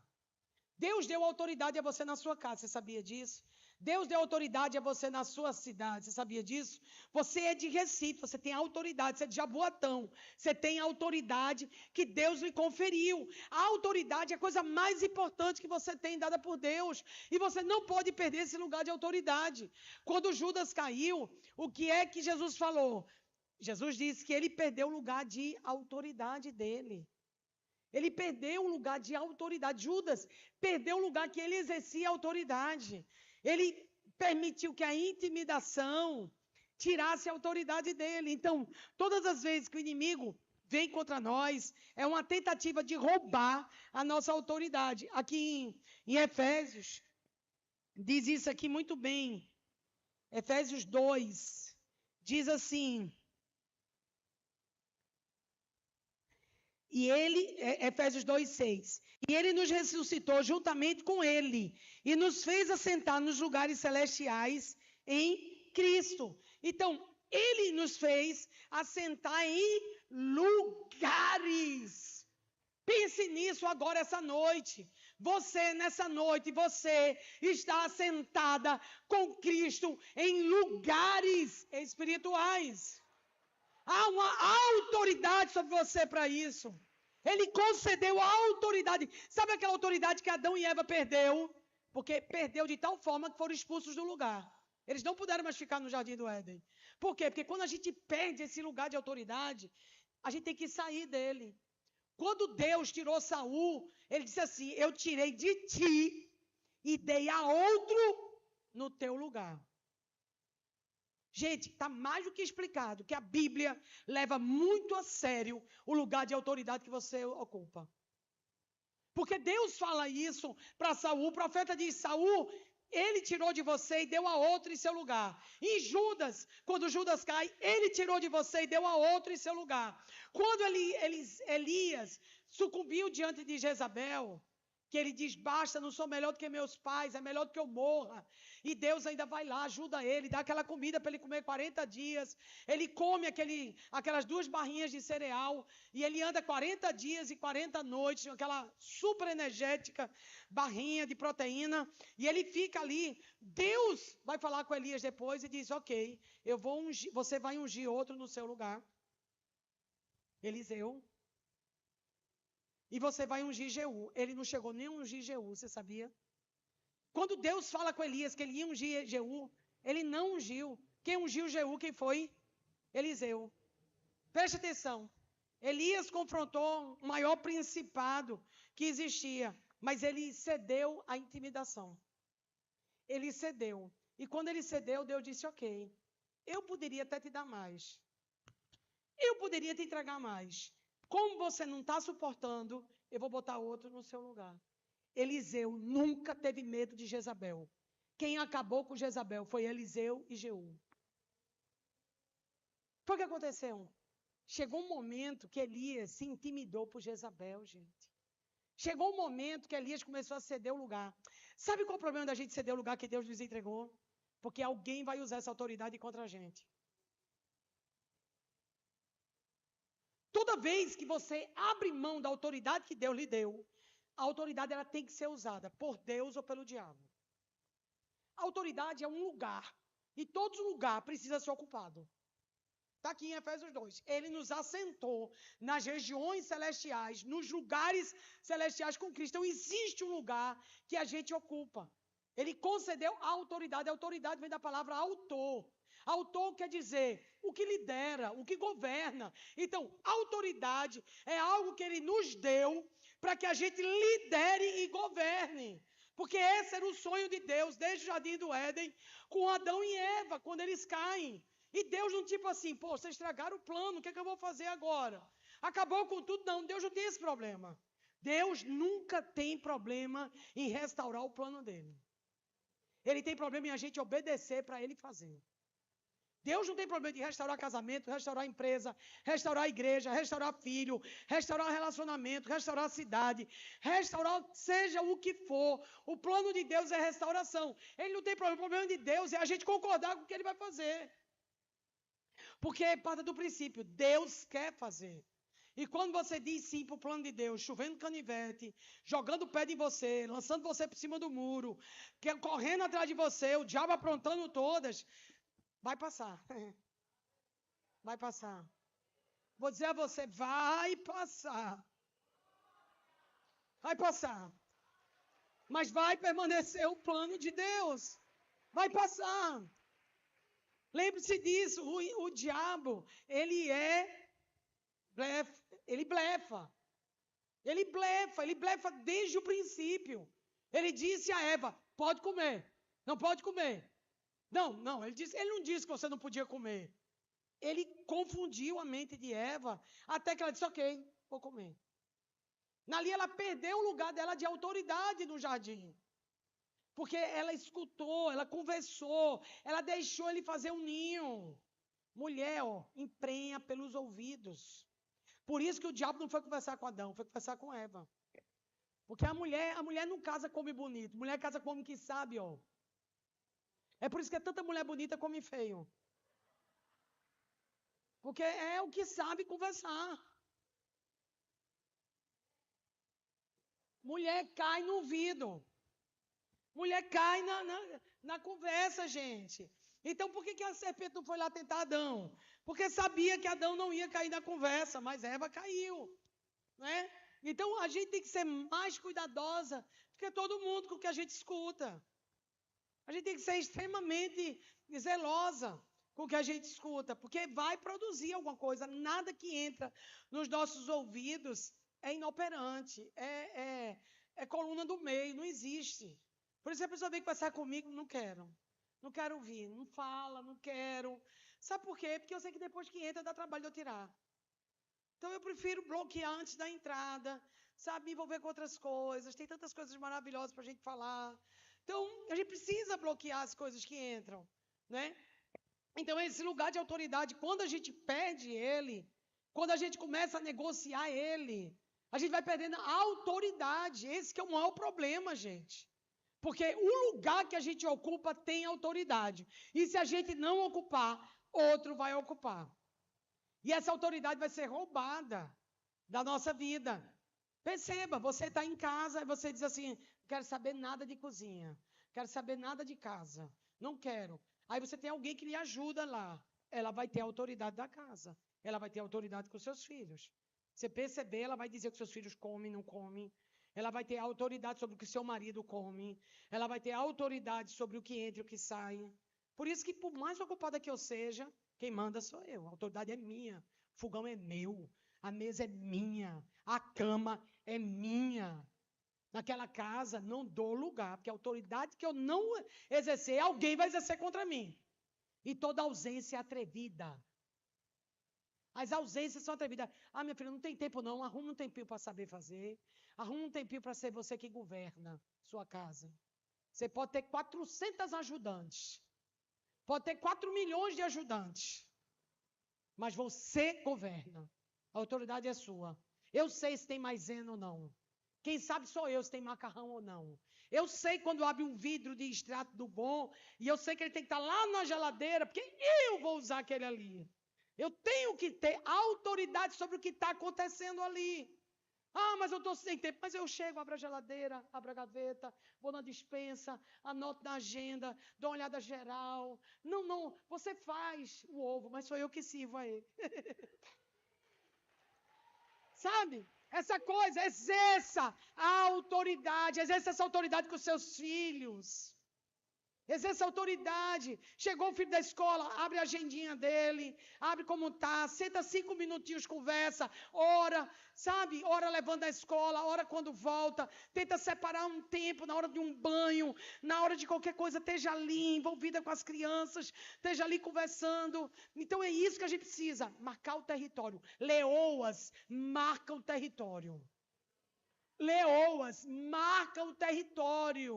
Deus deu autoridade a você na sua casa, você sabia disso? Deus deu autoridade a você na sua cidade, você sabia disso? Você é de Recife, você tem autoridade, você é de Jaboatão, você tem autoridade que Deus lhe conferiu. A autoridade é a coisa mais importante que você tem dada por Deus, e você não pode perder esse lugar de autoridade. Quando Judas caiu, o que é que Jesus falou? Jesus disse que ele perdeu o lugar de autoridade dele. Ele perdeu o lugar de autoridade. Judas perdeu o lugar que ele exercia autoridade. Ele permitiu que a intimidação tirasse a autoridade dele. Então, todas as vezes que o inimigo vem contra nós, é uma tentativa de roubar a nossa autoridade. Aqui em Efésios, diz isso aqui muito bem. Efésios 2, diz assim... Efésios 2:6. E ele nos ressuscitou juntamente com ele e nos fez assentar nos lugares celestiais em Cristo. Então, ele nos fez assentar em lugares. Pense nisso agora, essa noite. Você, nessa noite, você está assentada com Cristo em lugares espirituais. Há uma autoridade sobre você para isso. Ele concedeu a autoridade. Sabe aquela autoridade que Adão e Eva perdeu? Porque perdeu de tal forma que foram expulsos do lugar. Eles não puderam mais ficar no jardim do Éden. Por quê? Porque quando a gente perde esse lugar de autoridade, a gente tem que sair dele. Quando Deus tirou Saul, ele disse assim, eu tirei de ti e dei a outro no teu lugar. Gente, está mais do que explicado que a Bíblia leva muito a sério o lugar de autoridade que você ocupa. Porque Deus fala isso para Saul. O profeta diz, Saul, ele tirou de você e deu a outro em seu lugar. E Judas, quando Judas cai, ele tirou de você e deu a outro em seu lugar. Quando Elias sucumbiu diante de Jezabel, que ele diz, basta, não sou melhor do que meus pais, é melhor do que eu morra. E Deus ainda vai lá, ajuda ele, dá aquela comida para ele comer 40 dias. Ele come aquelas 2 barrinhas de cereal e ele anda 40 dias e 40 noites, aquela super energética barrinha de proteína. E ele fica ali. Deus vai falar com Elias depois e diz, ok, você vai ungir outro no seu lugar. Eliseu. E você vai ungir Jeú. Ele não chegou nem a ungir Jeú, você sabia? Quando Deus fala com Elias que ele ia ungir Jeú, ele não ungiu. Quem ungiu Jeú, quem foi? Eliseu. Preste atenção. Elias confrontou o maior principado que existia, mas ele cedeu à intimidação. Ele cedeu. E quando ele cedeu, Deus disse, ok, eu poderia até te dar mais. Eu poderia te entregar mais. Como você não está suportando, eu vou botar outro no seu lugar. Eliseu nunca teve medo de Jezabel. Quem acabou com Jezabel foi Eliseu e Jeú. Foi o que aconteceu. Chegou um momento que Elias se intimidou por Jezabel, gente. Chegou um momento que Elias começou a ceder o lugar. Sabe qual é o problema da gente ceder o lugar que Deus nos entregou? Porque alguém vai usar essa autoridade contra a gente. Toda vez que você abre mão da autoridade que Deus lhe deu, a autoridade ela tem que ser usada por Deus ou pelo diabo. A autoridade é um lugar. E todo lugar precisa ser ocupado. Está aqui em Efésios 2. Ele nos assentou nas regiões celestiais, nos lugares celestiais com Cristo. Então, existe um lugar que a gente ocupa. Ele concedeu a autoridade. A autoridade vem da palavra autor. Autor quer dizer o que lidera, o que governa. Então, autoridade é algo que ele nos deu para que a gente lidere e governe. Porque esse era o sonho de Deus desde o Jardim do Éden, com Adão e Eva, quando eles caem. E Deus não tipo assim, pô, vocês estragaram o plano, o que é que eu vou fazer agora? Acabou com tudo? Não, Deus não tem esse problema. Deus nunca tem problema em restaurar o plano dele. Ele tem problema em a gente obedecer para ele fazer. Deus não tem problema de restaurar casamento, restaurar empresa, restaurar igreja, restaurar filho, restaurar relacionamento, restaurar a cidade, restaurar seja o que for. O plano de Deus é restauração. Ele não tem problema. O problema de Deus é a gente concordar com o que ele vai fazer. Porque é parte do princípio, Deus quer fazer. E quando você diz sim para o plano de Deus, chovendo canivete, jogando pedra em você, lançando você por cima do muro, correndo atrás de você, o diabo aprontando todas, vai passar. Vai passar. Vou dizer a você, vai passar. Vai passar. Mas vai permanecer o plano de Deus. Vai passar. Lembre-se disso, o diabo, ele blefa. Ele blefa desde o princípio. Ele disse a Eva, pode comer, não pode comer. Não, ele não disse que você não podia comer. Ele confundiu a mente de Eva, até que ela disse, ok, vou comer. Ali ela perdeu o lugar dela de autoridade no jardim. Porque ela escutou, ela conversou, ela deixou ele fazer um ninho. Mulher, emprenha pelos ouvidos. Por isso que o diabo não foi conversar com Adão, foi conversar com Eva. Porque a mulher não casa come bonito, mulher casa come que sabe, É por isso que é tanta mulher bonita come feio. Porque é o que sabe conversar. Mulher cai no ouvido. Mulher cai na conversa, gente. Então, por que a serpente não foi lá tentar Adão? Porque sabia que Adão não ia cair na conversa, mas Eva caiu. Né? Então, a gente tem que ser mais cuidadosa do que todo mundo com o que a gente escuta. A gente tem que ser extremamente zelosa com o que a gente escuta, porque vai produzir alguma coisa. Nada que entra nos nossos ouvidos é inoperante, é coluna do meio, não existe. Por isso a pessoa vem conversar comigo, não quero ouvir, não fala, não quero. Sabe por quê? Porque eu sei que depois que entra dá trabalho de eu tirar. Então eu prefiro bloquear antes da entrada, sabe, me envolver com outras coisas. Tem tantas coisas maravilhosas para a gente falar. Então a gente precisa bloquear as coisas que entram, né? Então esse lugar de autoridade, quando a gente perde ele, quando a gente começa a negociar ele, a gente vai perdendo a autoridade. Esse que é o maior problema, gente. Porque o lugar que a gente ocupa tem autoridade. E se a gente não ocupar, outro vai ocupar. E essa autoridade vai ser roubada da nossa vida. Perceba, você está em casa e você diz assim, não quero saber nada de cozinha, não quero saber nada de casa, não quero. Aí você tem alguém que lhe ajuda lá. Ela vai ter a autoridade da casa. Ela vai ter autoridade com os seus filhos. Você perceber, ela vai dizer que seus filhos comem, não comem. Ela vai ter autoridade sobre o que seu marido come. Ela vai ter autoridade sobre o que entra e o que sai. Por isso que, por mais ocupada que eu seja, quem manda sou eu. A autoridade é minha. O fogão é meu. A mesa é minha. A cama é minha. Naquela casa, não dou lugar. Porque a autoridade que eu não exercer, alguém vai exercer contra mim. E toda ausência é atrevida. As ausências são atrevidas. Ah, minha filha, não tem tempo não. Arruma um tempinho para saber fazer. Arruma um tempinho para ser você que governa sua casa. Você pode ter 400 ajudantes. Pode ter 4 milhões de ajudantes. Mas você governa. A autoridade é sua. Eu sei se tem maisena ou não. Quem sabe sou eu se tem macarrão ou não. Eu sei quando abre um vidro de extrato do bom. E eu sei que ele tem que estar lá na geladeira. Porque eu vou usar aquele ali. Eu tenho que ter autoridade sobre o que está acontecendo ali. Ah, mas eu estou sem tempo. Mas eu chego, abro a geladeira, abro a gaveta, vou na despensa, anoto na agenda, dou uma olhada geral. Não, você faz o ovo, mas sou eu que sirvo a ele. Sabe? Essa coisa, exerça a autoridade, exerça essa autoridade com os seus filhos. Exerça autoridade. Chegou o filho da escola, abre a agendinha dele, abre como está, senta 5 minutinhos, conversa, ora, sabe? Ora levando a escola, ora quando volta. Tenta separar um tempo na hora de um banho, na hora de qualquer coisa, esteja ali, envolvida com as crianças, esteja ali conversando. Então é isso que a gente precisa, marcar o território. Leoas marcam o território. Leoas marcam o território.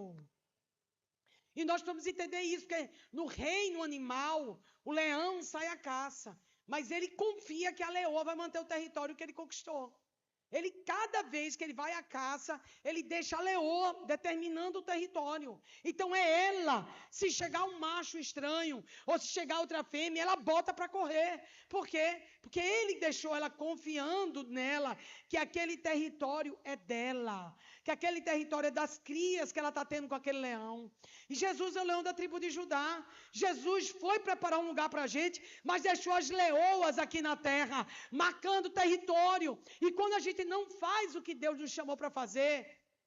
E nós precisamos entender isso, porque no reino animal, o leão sai à caça, mas ele confia que a leoa vai manter o território que ele conquistou. Ele, cada vez que ele vai à caça, ele deixa a leoa determinando o território. Então é ela, se chegar um macho estranho, ou se chegar outra fêmea, ela bota para correr. Por quê? Porque ele deixou ela confiando nela, que aquele território é dela, que aquele território é das crias que ela está tendo com aquele leão. E Jesus é o leão da tribo de Judá. Jesus foi preparar um lugar para a gente, mas deixou as leoas aqui na terra, marcando o território. E quando a gente não faz o que Deus nos chamou para fazer,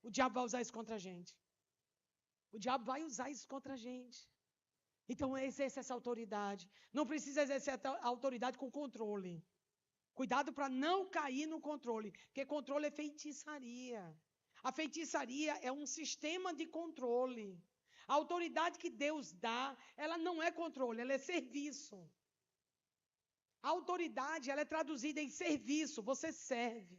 o diabo vai usar isso contra a gente. O diabo vai usar isso contra a gente. Então, exerce essa autoridade. Não precisa exercer a autoridade com controle. Cuidado para não cair no controle, porque controle é feitiçaria. A feitiçaria é um sistema de controle. A autoridade que Deus dá, ela não é controle, ela é serviço. A autoridade, ela é traduzida em serviço, você serve.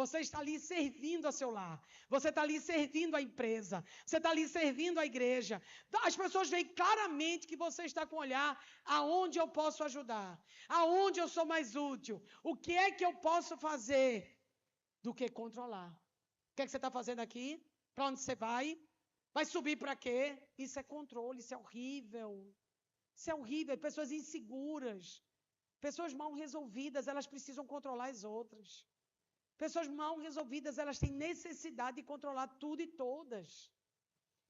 Você está ali servindo a seu lar. Você está ali servindo a empresa. Você está ali servindo a igreja. As pessoas veem claramente que você está com o olhar aonde eu posso ajudar. Aonde eu sou mais útil. O que é que eu posso fazer do que controlar. O que é que você está fazendo aqui? Para onde você vai? Vai subir para quê? Isso é controle, isso é horrível. Isso é horrível. Pessoas inseguras. Pessoas mal resolvidas, elas precisam controlar as outras. Pessoas mal resolvidas, elas têm necessidade de controlar tudo e todas.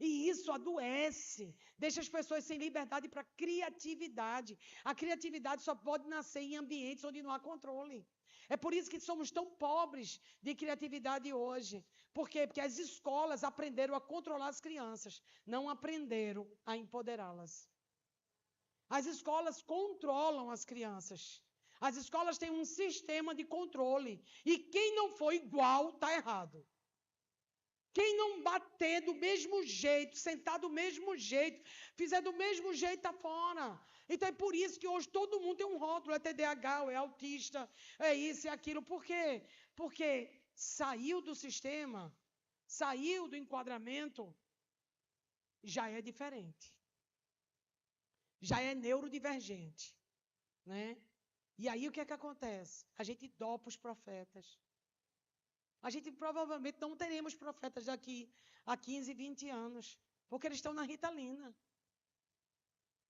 E isso adoece, deixa as pessoas sem liberdade para criatividade. A criatividade só pode nascer em ambientes onde não há controle. É por isso que somos tão pobres de criatividade hoje. Por quê? Porque as escolas aprenderam a controlar as crianças, não aprenderam a empoderá-las. As escolas controlam as crianças. As escolas têm um sistema de controle. E quem não for igual, está errado. Quem não bater do mesmo jeito, sentar do mesmo jeito, fizer do mesmo jeito, está fora. Então é por isso que hoje todo mundo tem um rótulo, é TDAH, é autista, é isso, é aquilo. Por quê? Porque saiu do sistema, saiu do enquadramento, já é diferente. Já é neurodivergente, né? E aí o que é que acontece? A gente dopa os profetas. A gente provavelmente não teremos profetas daqui a 15, 20 anos, porque eles estão na Ritalina.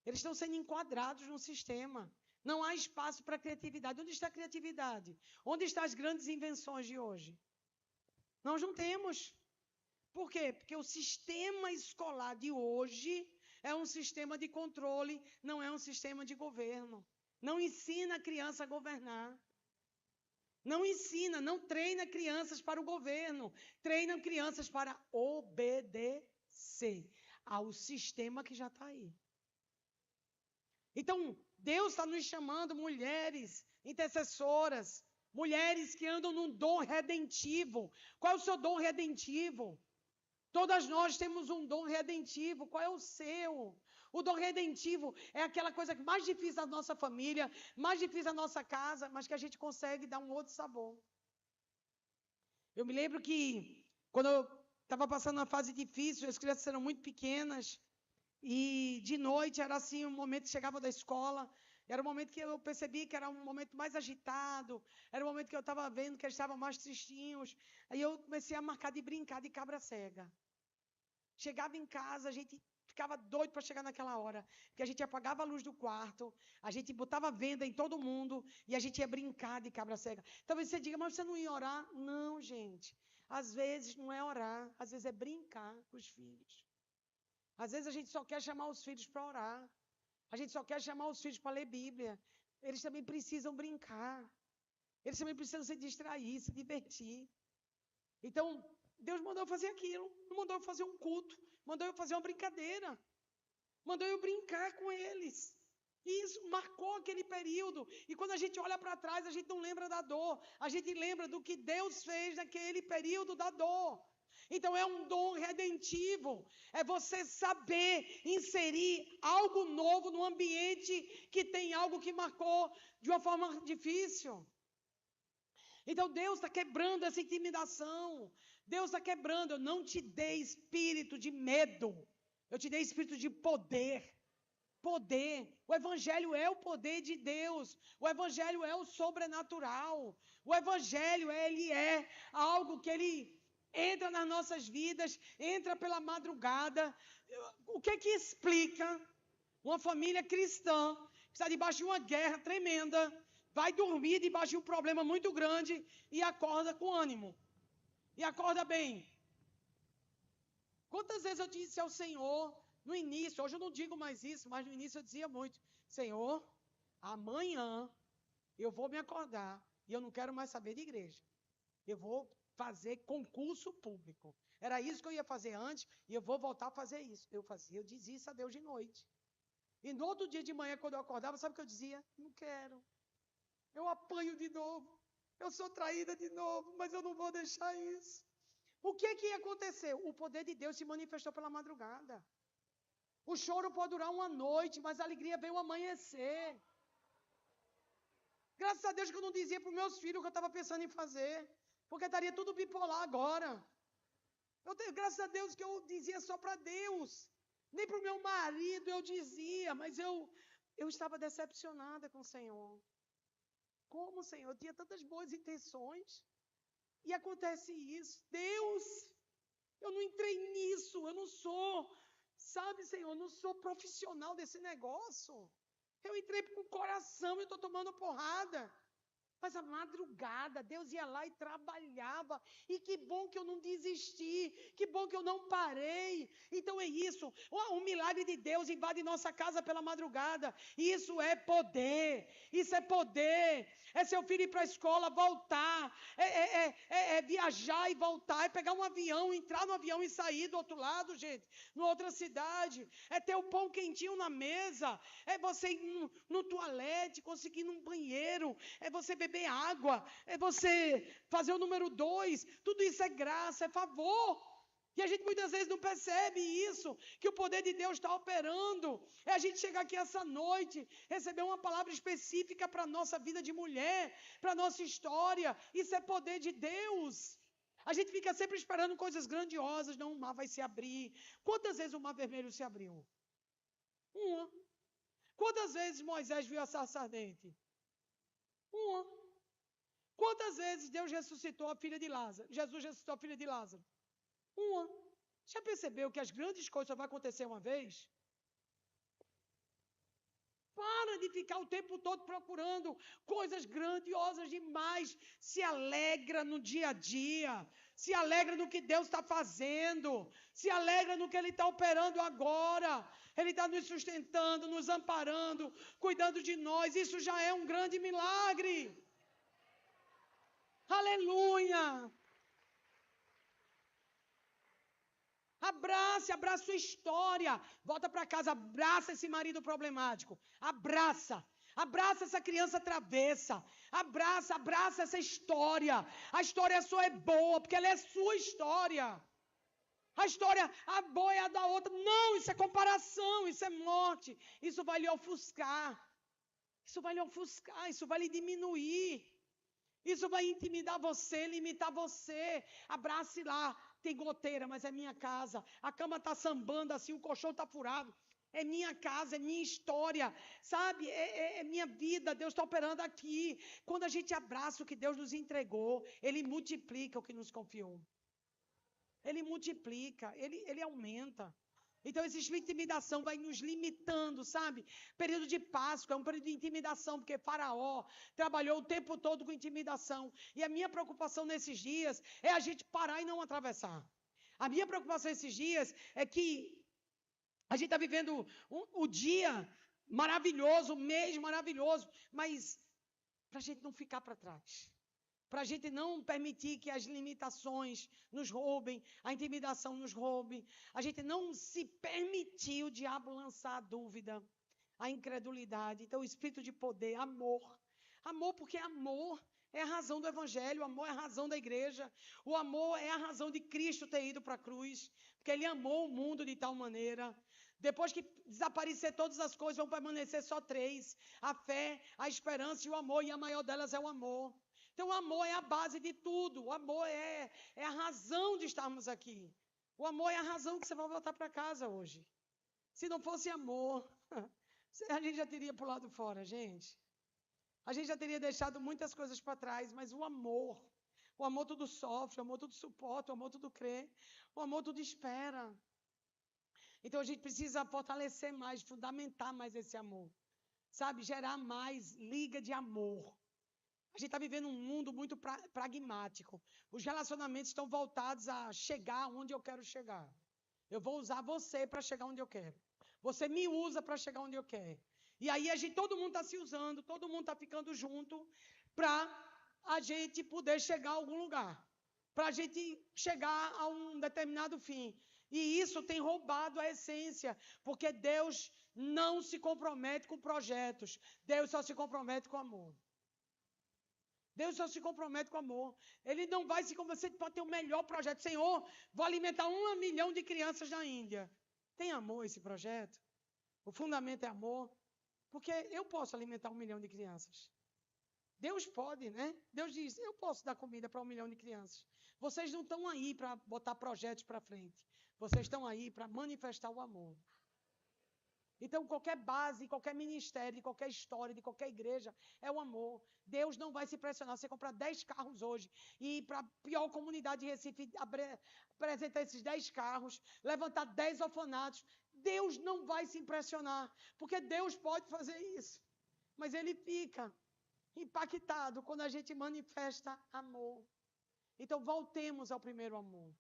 Eles estão sendo enquadrados no sistema. Não há espaço para criatividade. Onde está a criatividade? Onde estão as grandes invenções de hoje? Nós não temos. Por quê? Porque o sistema escolar de hoje é um sistema de controle, não é um sistema de governo. Não ensina a criança a governar. Não ensina, não treina crianças para o governo. Treina crianças para obedecer ao sistema que já está aí. Então, Deus está nos chamando mulheres intercessoras, mulheres que andam num dom redentivo. Qual é o seu dom redentivo? Todas nós temos um dom redentivo. Qual é o seu? O dom redentivo é aquela coisa mais difícil da nossa família, mais difícil da nossa casa, mas que a gente consegue dar um outro sabor. Eu me lembro que, quando eu estava passando uma fase difícil, as crianças eram muito pequenas, e de noite era assim, um momento que chegava da escola, era um momento que eu percebi que era um momento mais agitado, era um momento que eu estava vendo que eles estavam mais tristinhos. Aí eu comecei a marcar de brincar de cabra cega. Chegava em casa, a gente ficava doido para chegar naquela hora, porque a gente apagava a luz do quarto, a gente botava venda em todo mundo e a gente ia brincar de cabra cega. Talvez você diga, mas você não ia orar? Não, gente. Às vezes não é orar, às vezes é brincar com os filhos. Às vezes a gente só quer chamar os filhos para orar. A gente só quer chamar os filhos para ler Bíblia. Eles também precisam brincar. Eles também precisam se distrair, se divertir. Então, Deus mandou eu fazer aquilo. Não mandou eu fazer um culto. Mandou eu fazer uma brincadeira. Mandou eu brincar com eles. E isso marcou aquele período. E quando a gente olha para trás, a gente não lembra da dor. A gente lembra do que Deus fez naquele período da dor. Então é um dom redentivo, é você saber inserir algo novo no ambiente que tem algo que marcou de uma forma difícil. Então Deus está quebrando essa intimidação, Deus está quebrando. Eu não te dei espírito de medo, eu te dei espírito de poder. Poder, o Evangelho é o poder de Deus, o Evangelho é o sobrenatural, o Evangelho ele é algo que ele entra nas nossas vidas, entra pela madrugada. O que é que explica uma família cristã que está debaixo de uma guerra tremenda, vai dormir debaixo de um problema muito grande e acorda com ânimo, e acorda bem? Quantas vezes eu disse ao Senhor, no início, hoje eu não digo mais isso, mas no início eu dizia muito, Senhor, amanhã eu vou me acordar e eu não quero mais saber de igreja. Eu vou fazer concurso público. Era isso que eu ia fazer antes e eu vou voltar a fazer isso. Eu dizia isso a Deus de noite. E no outro dia de manhã, quando eu acordava, sabe o que eu dizia? Não quero. Eu apanho de novo. Eu sou traída de novo, mas eu não vou deixar isso. O que aconteceu? O poder de Deus se manifestou pela madrugada. O choro pode durar uma noite, mas a alegria veio amanhecer. Graças a Deus que eu não dizia para os meus filhos o que eu estava pensando em fazer, porque estaria tudo bipolar agora. Graças a Deus que eu dizia só para Deus. Nem para o meu marido eu dizia, mas eu estava decepcionada com o Senhor. Como, Senhor? Eu tinha tantas boas intenções e acontece isso. Deus, eu não entrei nisso, eu não sou, sabe, Senhor, eu não sou profissional desse negócio. Eu entrei com o coração e estou tomando porrada. Mas a madrugada, Deus ia lá e trabalhava. E que bom que eu não desisti. Que bom que eu não parei. Então é isso. O milagre de Deus invade nossa casa pela madrugada. Isso é poder. Isso é poder. É seu filho ir para a escola, voltar. É viajar e voltar. É pegar um avião, entrar no avião e sair do outro lado, gente. Numa outra cidade. É ter o pão quentinho na mesa. É você ir no toalete, conseguir ir num banheiro. É você beber água, é você fazer o número 2, tudo isso é graça, é favor. E a gente muitas vezes não percebe isso, que o poder de Deus está operando. É a gente chegar aqui essa noite, receber uma palavra específica para a nossa vida de mulher, para a nossa história. Isso é poder de Deus. A gente fica sempre esperando coisas grandiosas. Não, o mar vai se abrir. Quantas vezes o mar vermelho se abriu? Uma. Quantas vezes Moisés viu a sarça ardente? Uma. Quantas vezes Deus ressuscitou a filha de Lázaro? Jesus ressuscitou a filha de Lázaro? Uma. Já percebeu que as grandes coisas só vão acontecer uma vez? Para de ficar o tempo todo procurando coisas grandiosas demais. Se alegra no dia a dia. Se alegra no que Deus está fazendo. Se alegra no que Ele está operando agora. Ele está nos sustentando, nos amparando, cuidando de nós. Isso já é um grande milagre. Aleluia! Abraça sua história. Volta para casa, abraça esse marido problemático. Abraça essa criança travessa. Abraça essa história. A história sua é boa, porque ela é sua história. A história, a boa é a da outra. Não, isso é comparação, isso é morte. Isso vai lhe ofuscar. Isso vai lhe ofuscar, isso vai lhe diminuir. Isso vai intimidar você, limitar você. Abrace lá. Tem goteira, mas é minha casa. A cama está sambando assim, o colchão está furado. É minha casa, é minha história, sabe? É minha vida, Deus está operando aqui. Quando a gente abraça o que Deus nos entregou, Ele multiplica o que nos confiou. Ele multiplica, ele aumenta. Então, esse espírito de intimidação vai nos limitando, sabe? Período de Páscoa é um período de intimidação, porque Faraó trabalhou o tempo todo com intimidação. E a minha preocupação nesses dias é a gente parar e não atravessar. A minha preocupação nesses dias é que a gente está vivendo o dia maravilhoso, o mês maravilhoso, mas para a gente não ficar para trás. Para a gente não permitir que as limitações nos roubem, a intimidação nos roube. A gente não se permitir o diabo lançar a dúvida, a incredulidade. Então, o espírito de poder, amor. Amor, porque amor é a razão do evangelho, o amor é a razão da igreja. O amor é a razão de Cristo ter ido para a cruz, porque Ele amou o mundo de tal maneira. Depois que desaparecer todas as coisas, vão permanecer só 3. A fé, a esperança e o amor, e a maior delas é o amor. Então, o amor é a base de tudo. O amor é a razão de estarmos aqui. O amor é a razão que você vai voltar para casa hoje. Se não fosse amor, a gente já teria pulado fora, gente. A gente já teria deixado muitas coisas para trás, mas o amor tudo sofre, o amor tudo suporta, o amor tudo crê, o amor tudo espera. Então, a gente precisa fortalecer mais, fundamentar mais esse amor. Sabe, gerar mais liga de amor. A gente está vivendo um mundo muito pragmático. Os relacionamentos estão voltados a chegar onde eu quero chegar. Eu vou usar você para chegar onde eu quero. Você me usa para chegar onde eu quero. E aí todo mundo está se usando, todo mundo está ficando junto para a gente poder chegar a algum lugar. Para a gente chegar a um determinado fim. E isso tem roubado a essência, porque Deus não se compromete com projetos. Deus só se compromete com amor. Deus só se compromete com amor. Ele não vai se comprometer para ter o melhor projeto. Senhor, vou alimentar 1 milhão de crianças na Índia. Tem amor esse projeto? O fundamento é amor? Porque eu posso alimentar 1 milhão de crianças. Deus pode, né? Deus diz, eu posso dar comida para 1 milhão de crianças. Vocês não estão aí para botar projetos para frente. Vocês estão aí para manifestar o amor. Então, qualquer base, qualquer ministério, qualquer história, de qualquer igreja, é o amor. Deus não vai se impressionar. Você comprar 10 carros hoje e ir para a pior comunidade de Recife, apresentar esses 10 carros, levantar 10 orfanatos. Deus não vai se impressionar, porque Deus pode fazer isso. Mas Ele fica impactado quando a gente manifesta amor. Então, voltemos ao primeiro amor.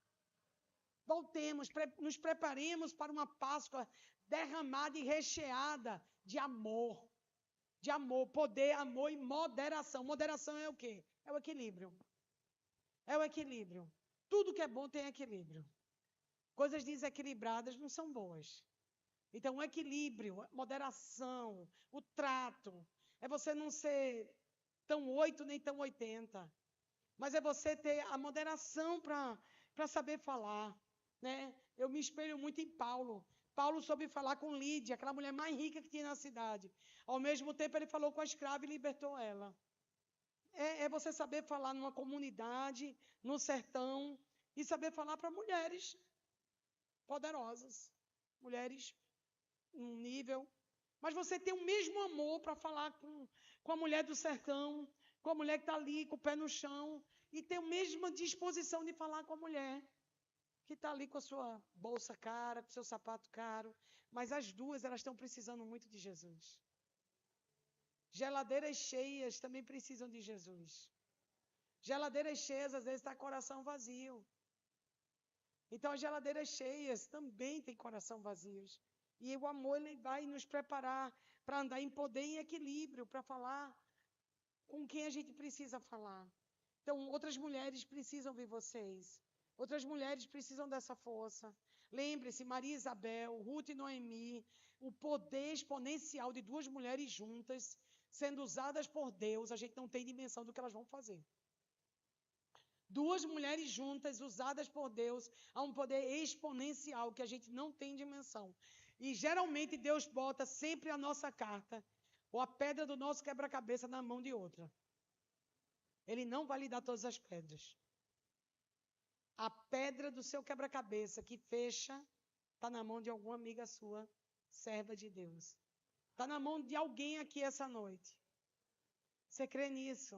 Voltemos, nos preparemos para uma Páscoa derramada e recheada de amor. De amor, poder, amor e moderação. Moderação é o quê? É o equilíbrio. É o equilíbrio. Tudo que é bom tem equilíbrio. Coisas desequilibradas não são boas. Então, o equilíbrio, moderação, o trato. É você não ser tão 8 nem tão 80. Mas é você ter a moderação para saber falar. Né? Eu me espelho muito em Paulo. Paulo soube falar com Lídia, aquela mulher mais rica que tinha na cidade. Ao mesmo tempo, ele falou com a escrava e libertou ela. É você saber falar numa comunidade, no sertão, e saber falar para mulheres poderosas. Mulheres num nível. Mas você tem o mesmo amor para falar com a mulher do sertão, com a mulher que está ali, com o pé no chão, e ter a mesma disposição de falar com a mulher que está ali com a sua bolsa cara, com o seu sapato caro, mas as duas, elas estão precisando muito de Jesus. Geladeiras cheias também precisam de Jesus. Geladeiras cheias, às vezes, está coração vazio. Então, as geladeiras cheias também têm coração vazios. E o amor, ele vai nos preparar para andar em poder e equilíbrio, para falar com quem a gente precisa falar. Então, outras mulheres precisam ver vocês. Outras mulheres precisam dessa força. Lembre-se, Maria e Isabel, Ruth e Noemi, o poder exponencial de 2 mulheres juntas, sendo usadas por Deus, a gente não tem dimensão do que elas vão fazer. Duas mulheres juntas, usadas por Deus, a um poder exponencial que a gente não tem dimensão. E geralmente Deus bota sempre a nossa carta ou a pedra do nosso quebra-cabeça na mão de outra. Ele não vai lhe dar todas as pedras. A pedra do seu quebra-cabeça que fecha está na mão de alguma amiga sua, serva de Deus. Está na mão de alguém aqui essa noite. Você crê nisso?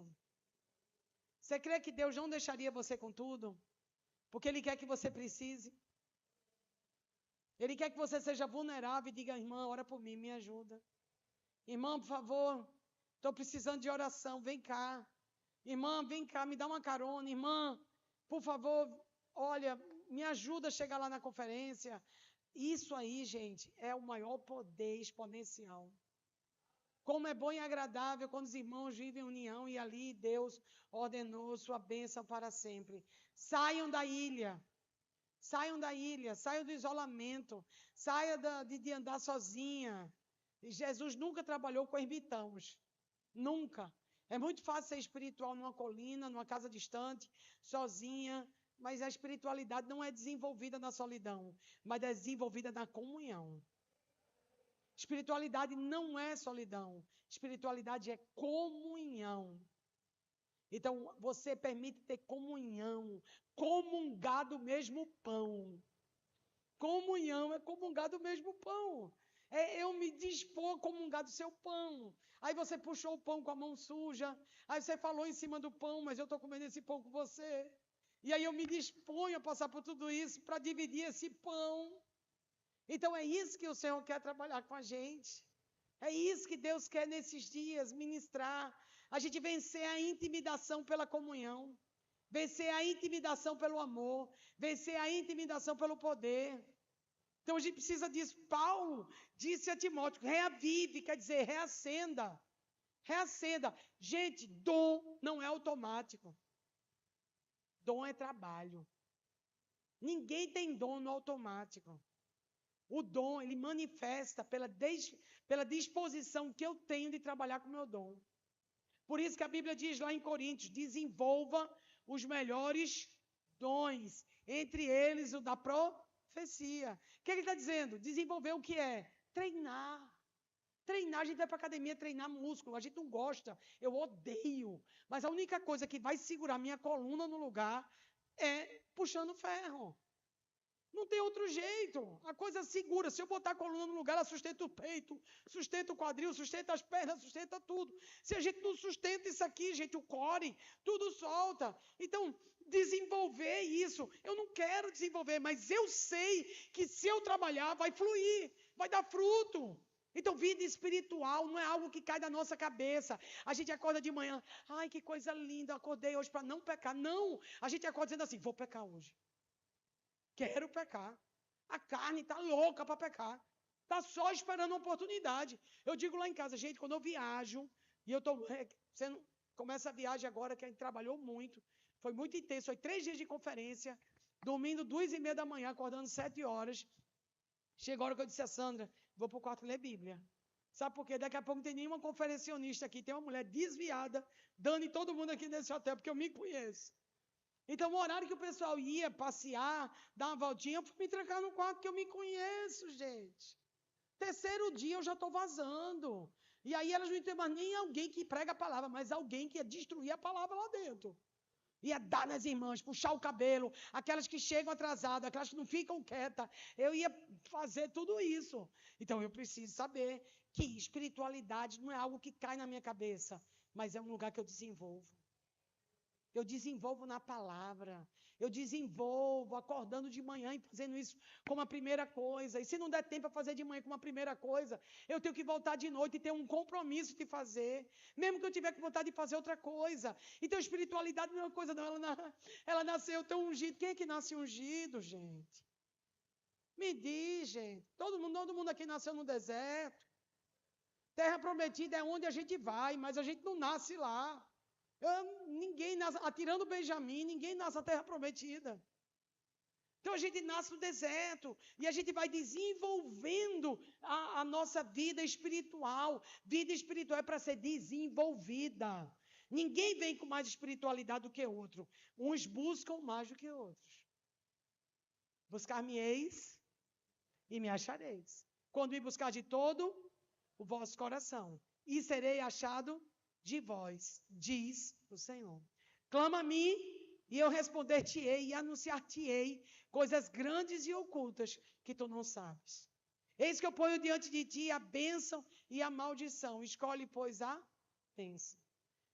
Você crê que Deus não deixaria você com tudo? Porque Ele quer que você precise. Ele quer que você seja vulnerável e diga, irmã, ora por mim, me ajuda. Irmã, por favor, estou precisando de oração, vem cá. Irmã, vem cá, me dá uma carona. Irmã, por favor, olha, me ajuda a chegar lá na conferência. Isso aí, gente, é o maior poder exponencial. Como é bom e agradável quando os irmãos vivem em união e ali Deus ordenou sua bênção para sempre. Saiam da ilha. Saiam da ilha, saiam do isolamento, saiam de andar sozinha. Jesus nunca trabalhou com ermitãos. Nunca. É muito fácil ser espiritual numa colina, numa casa distante, sozinha, mas a espiritualidade não é desenvolvida na solidão, mas é desenvolvida na comunhão. Espiritualidade não é solidão, espiritualidade é comunhão. Então, você permite ter comunhão, comungar do mesmo pão. Comunhão é comungar do mesmo pão. É eu me dispor a comungar do seu pão. Aí você puxou o pão com a mão suja, aí você falou em cima do pão, mas eu estou comendo esse pão com você. E aí eu me disponho a passar por tudo isso para dividir esse pão. Então é isso que o Senhor quer trabalhar com a gente. É isso que Deus quer nesses dias, ministrar. A gente vencer a intimidação pela comunhão. Vencer a intimidação pelo amor. Vencer a intimidação pelo poder. Então a gente precisa disso. Paulo disse a Timóteo, reavive, quer dizer, reacenda. Reacenda. Gente, dom não é automático. Dom é trabalho. Ninguém tem dom no automático. O dom, ele manifesta pela disposição que eu tenho de trabalhar com o meu dom. Por isso que a Bíblia diz lá em Coríntios, desenvolva os melhores dons, entre eles o da profecia. O que ele está dizendo? Desenvolver o que é? Treinar. Treinar, a gente vai para a academia treinar músculo, a gente não gosta, eu odeio. Mas a única coisa que vai segurar minha coluna no lugar é puxando ferro. Não tem outro jeito. A coisa segura. Se eu botar a coluna no lugar, ela sustenta o peito, sustenta o quadril, sustenta as pernas, sustenta tudo. Se a gente não sustenta isso aqui, gente, o core, tudo solta. Então, desenvolver isso. Eu não quero desenvolver, mas eu sei que se eu trabalhar, vai fluir, vai dar fruto. Então, vida espiritual não é algo que cai da nossa cabeça. A gente acorda de manhã, ai, que coisa linda, acordei hoje para não pecar. Não, a gente acorda dizendo assim, vou pecar hoje. Quero pecar. A carne está louca para pecar. Está só esperando uma oportunidade. Eu digo lá em casa, gente, quando eu viajo, e eu estou... Começa a viagem agora, que a gente trabalhou muito. Foi muito intenso. Foi 3 dias de conferência. Dormindo 2h30 da manhã, acordando 7 horas. Chegou a hora que eu disse a Sandra, vou para o quarto ler Bíblia. Sabe por quê? Daqui a pouco não tem nenhuma conferencionista aqui. Tem uma mulher desviada, dando em todo mundo aqui nesse hotel, porque eu me conheço. Então, o horário que o pessoal ia passear, dar uma voltinha, eu fui me trancar no quarto, que eu me conheço, gente. 3º dia eu já estou vazando. E aí elas não tem mais nem alguém que prega a palavra, mas alguém que ia destruir a palavra lá dentro. Ia dar nas irmãs, puxar o cabelo, aquelas que chegam atrasadas, aquelas que não ficam quietas. Eu ia fazer tudo isso. Então, eu preciso saber que espiritualidade não é algo que cai na minha cabeça, mas é um lugar que eu desenvolvo. Eu desenvolvo na palavra. Eu desenvolvo acordando de manhã e fazendo isso como a primeira coisa. E se não der tempo para fazer de manhã como a primeira coisa, eu tenho que voltar de noite e ter um compromisso de fazer. Mesmo que eu tiver que voltar de fazer outra coisa. Então, espiritualidade não é uma coisa, não. Ela nasceu tão ungido. Quem é que nasce ungido, gente? Me diz, gente. Todo mundo aqui nasceu no deserto. Terra prometida é onde a gente vai, mas a gente não nasce lá. Ninguém nasce, tirando Benjamim, ninguém nasce na terra prometida. Então a gente nasce no deserto e a gente vai desenvolvendo a nossa vida espiritual. Vida espiritual é para ser desenvolvida. Ninguém vem com mais espiritualidade do que outro. Uns buscam mais do que outros. Buscar-me-eis e me achareis. Quando me buscar de todo o vosso coração, e serei achado de vós, diz o Senhor. Clama a mim, e eu responder-te-ei e anunciar-te-ei coisas grandes e ocultas que tu não sabes. Eis que eu ponho diante de ti a bênção e a maldição. Escolhe, pois, a bênção.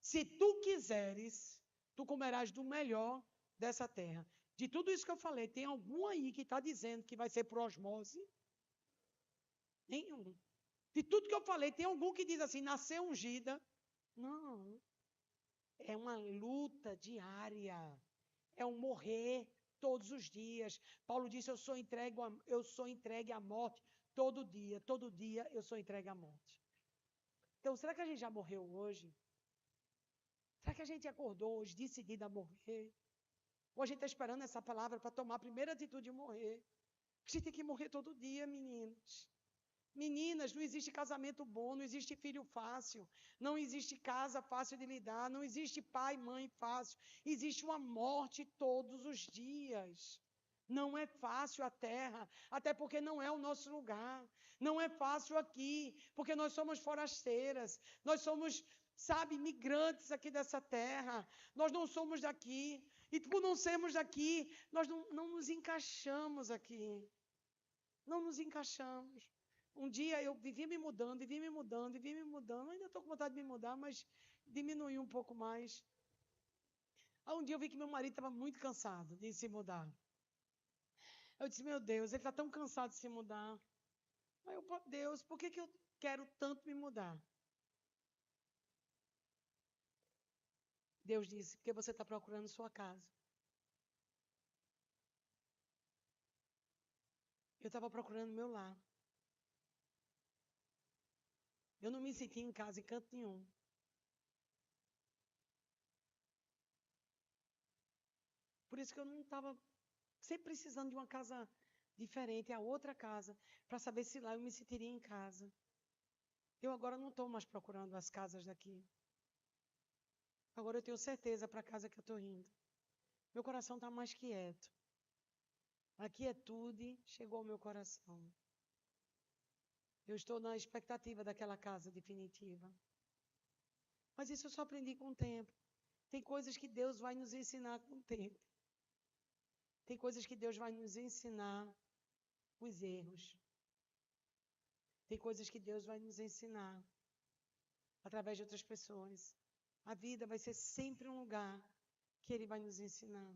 Se tu quiseres, tu comerás do melhor dessa terra. De tudo isso que eu falei, tem algum aí que está dizendo que vai ser por osmose? Nenhum. De tudo que eu falei, tem algum que diz assim, nascer ungida? Não. É uma luta diária. É um morrer todos os dias. Paulo disse, eu sou entregue à morte todo dia eu sou entregue à morte. Então, será que a gente já morreu hoje? Será que a gente acordou hoje decidida a morrer? Ou a gente está esperando essa palavra para tomar a primeira atitude de morrer? A gente tem que morrer todo dia, meninas. Meninas, não existe casamento bom, não existe filho fácil, não existe casa fácil de lidar, não existe pai, mãe fácil. Existe uma morte todos os dias. Não é fácil a terra, até porque não é o nosso lugar. Não é fácil aqui, porque nós somos forasteiras, nós somos, sabe, migrantes aqui dessa terra. Nós não somos daqui. E por não sermos daqui, nós não nos encaixamos aqui. Não nos encaixamos. Um dia eu vivi me mudando. Ainda estou com vontade de me mudar, mas diminuí um pouco mais. Aí um dia eu vi que meu marido estava muito cansado de se mudar. Eu disse, meu Deus, ele está tão cansado de se mudar. Aí eu, Deus, por que eu quero tanto me mudar? Deus disse, porque você está procurando sua casa. Eu estava procurando meu lar. Eu não me senti em casa em canto nenhum. Por isso que eu não estava sempre precisando de uma casa diferente, a outra casa, para saber se lá eu me sentiria em casa. Eu agora não estou mais procurando as casas daqui. Agora eu tenho certeza para a casa que eu estou indo. Meu coração está mais quieto. A quietude chegou ao meu coração. Eu estou na expectativa daquela casa definitiva. Mas isso eu só aprendi com o tempo. Tem coisas que Deus vai nos ensinar com o tempo. Tem coisas que Deus vai nos ensinar com os erros. Tem coisas que Deus vai nos ensinar através de outras pessoas. A vida vai ser sempre um lugar que Ele vai nos ensinar.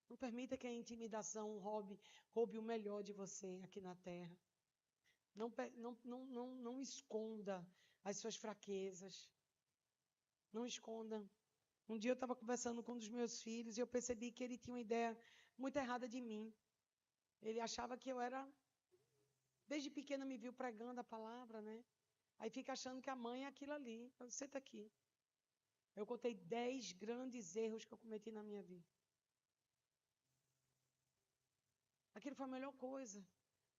Não permita que a intimidação roube o melhor de você aqui na terra. Não esconda as suas fraquezas. Não esconda. Um dia eu estava conversando com um dos meus filhos e eu percebi que ele tinha uma ideia muito errada de mim. Ele achava que eu era... Desde pequena me viu pregando a palavra, né? Aí fica achando que a mãe é aquilo ali. Você está aqui. Eu contei 10 grandes erros que eu cometi na minha vida. Aquilo foi a melhor coisa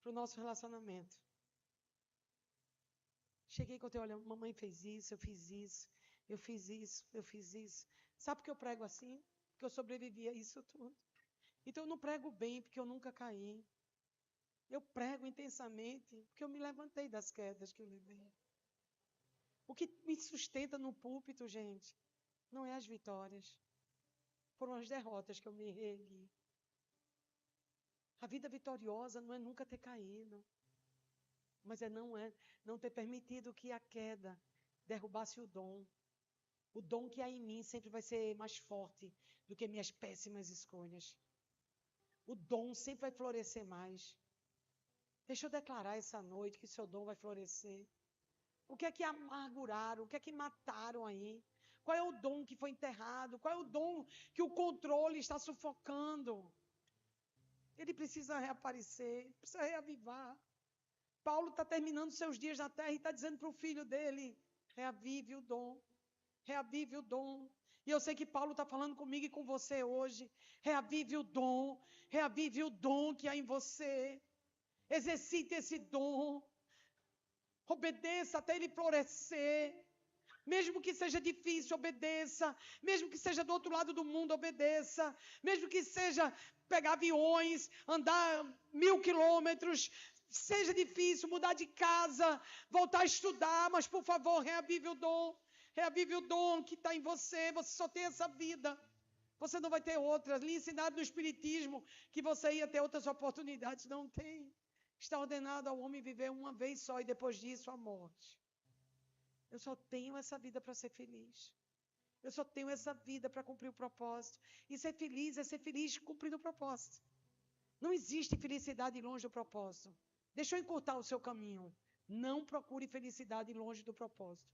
para o nosso relacionamento. Cheguei e contei, olha, mamãe fez isso, eu fiz isso, eu fiz isso, eu fiz isso. Sabe por que eu prego assim? Porque eu sobrevivi a isso tudo. Então eu não prego bem porque eu nunca caí. Eu prego intensamente porque eu me levantei das quedas que eu levei. O que me sustenta no púlpito, gente, não é as vitórias. Foram as derrotas que eu me ergui. A vida vitoriosa não é nunca ter caído. Mas não ter permitido que a queda derrubasse o dom. O dom que há em mim sempre vai ser mais forte do que minhas péssimas escolhas. O dom sempre vai florescer mais. Deixa eu declarar essa noite que seu dom vai florescer. O que é que amarguraram? O que é que mataram aí? Qual é o dom que foi enterrado? Qual é o dom que o controle está sufocando? Ele precisa reaparecer, precisa reavivar. Paulo está terminando seus dias na terra e está dizendo para o filho dele, reavive o dom, reavive o dom. E eu sei que Paulo está falando comigo e com você hoje, reavive o dom que há em você. Exercite esse dom, obedeça até ele florescer. Mesmo que seja difícil, obedeça. Mesmo que seja do outro lado do mundo, obedeça. Mesmo que seja pegar aviões, andar 1000 quilômetros, seja difícil, mudar de casa, voltar a estudar, mas por favor, reavive o dom. Reavive o dom que está em você. Você só tem essa vida. Você não vai ter outras. Lhe ensinaram no Espiritismo que você ia ter outras oportunidades. Não tem. Está ordenado ao homem viver uma vez só e depois disso a morte. Eu só tenho essa vida para ser feliz. Eu só tenho essa vida para cumprir o propósito. E ser feliz é ser feliz cumprindo o propósito. Não existe felicidade longe do propósito. Deixa eu encurtar o seu caminho. Não procure felicidade longe do propósito.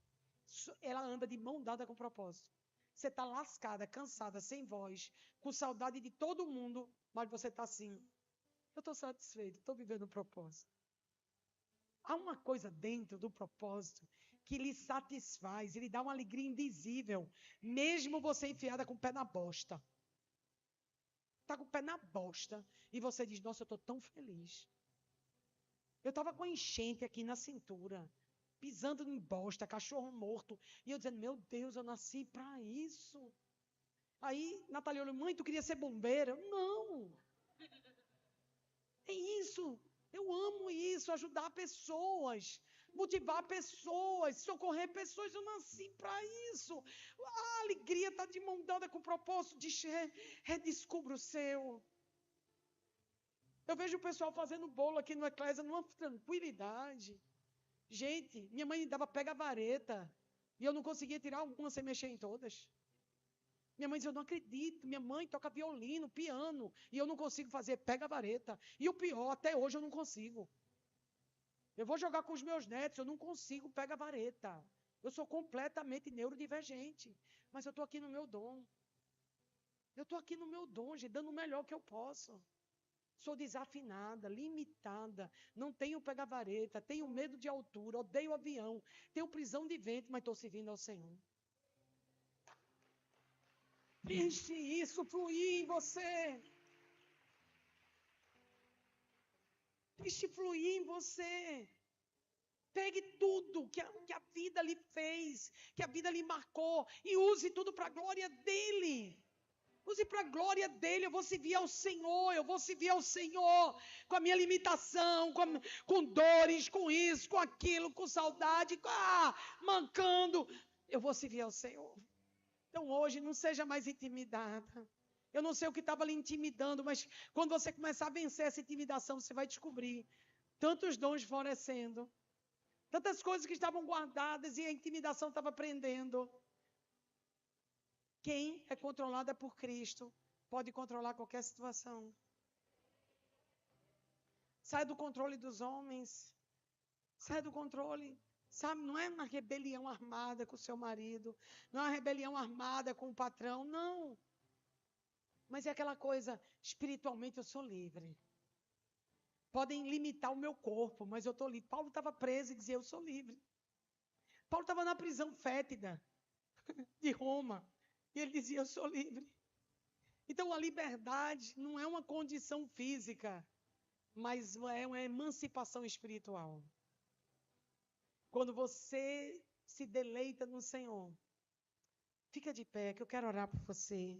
Ela anda de mão dada com o propósito. Você está lascada, cansada, sem voz, com saudade de todo mundo, mas você está assim. Eu estou satisfeito, estou vivendo o propósito. Há uma coisa dentro do propósito que lhe satisfaz, ele dá uma alegria indizível, mesmo você enfiada com o pé na bosta. Está com o pé na bosta e você diz, nossa, eu estou tão feliz. Eu estava com a enchente aqui na cintura, pisando em bosta, cachorro morto, e eu dizendo, meu Deus, eu nasci para isso. Aí, Natália olhou, mãe, tu queria ser bombeira? Não. É isso. Eu amo isso, ajudar pessoas, motivar pessoas, socorrer pessoas. Eu nasci para isso. A alegria está de mão dada com o propósito de redescubra o seu. Eu vejo o pessoal fazendo bolo aqui no Eclésia numa tranquilidade. Gente, minha mãe me dava pega-vareta e eu não conseguia tirar uma sem mexer em todas. Minha mãe dizia, eu não acredito, minha mãe toca violino, piano, e eu não consigo fazer pega-vareta. E o pior, até hoje eu não consigo. Eu vou jogar com os meus netos, eu não consigo pega-vareta. Eu sou completamente neurodivergente, mas eu estou aqui no meu dom. Eu estou aqui no meu dom, gente, dando o melhor que eu posso. Sou desafinada, limitada, não tenho pega-vareta, tenho medo de altura, odeio avião, tenho prisão de ventre, mas estou servindo ao Senhor. Deixe isso fluir em você. Deixe fluir em você. Pegue tudo que a vida lhe fez, que a vida lhe marcou, e use tudo para a glória dEle. Use para a glória dEle. Eu vou servir ao Senhor, eu vou servir ao Senhor com a minha limitação, com dores, com isso, com aquilo, com saudade, mancando. Eu vou servir ao Senhor. Então hoje não seja mais intimidada. Eu não sei o que estava lhe intimidando, mas quando você começar a vencer essa intimidação, você vai descobrir tantos dons florescendo, tantas coisas que estavam guardadas e a intimidação estava prendendo. Quem é controlada por Cristo pode controlar qualquer situação. Sai do controle dos homens. Sai do controle. Sabe, não é uma rebelião armada com o seu marido, não é uma rebelião armada com o patrão, não. Mas é aquela coisa, espiritualmente eu sou livre. Podem limitar o meu corpo, mas eu estou livre. Paulo estava preso e dizia, eu sou livre. Paulo estava na prisão fétida de Roma, e ele dizia, eu sou livre. Então a liberdade não é uma condição física, mas é uma emancipação espiritual. Quando você se deleita no Senhor, fica de pé, que eu quero orar por você.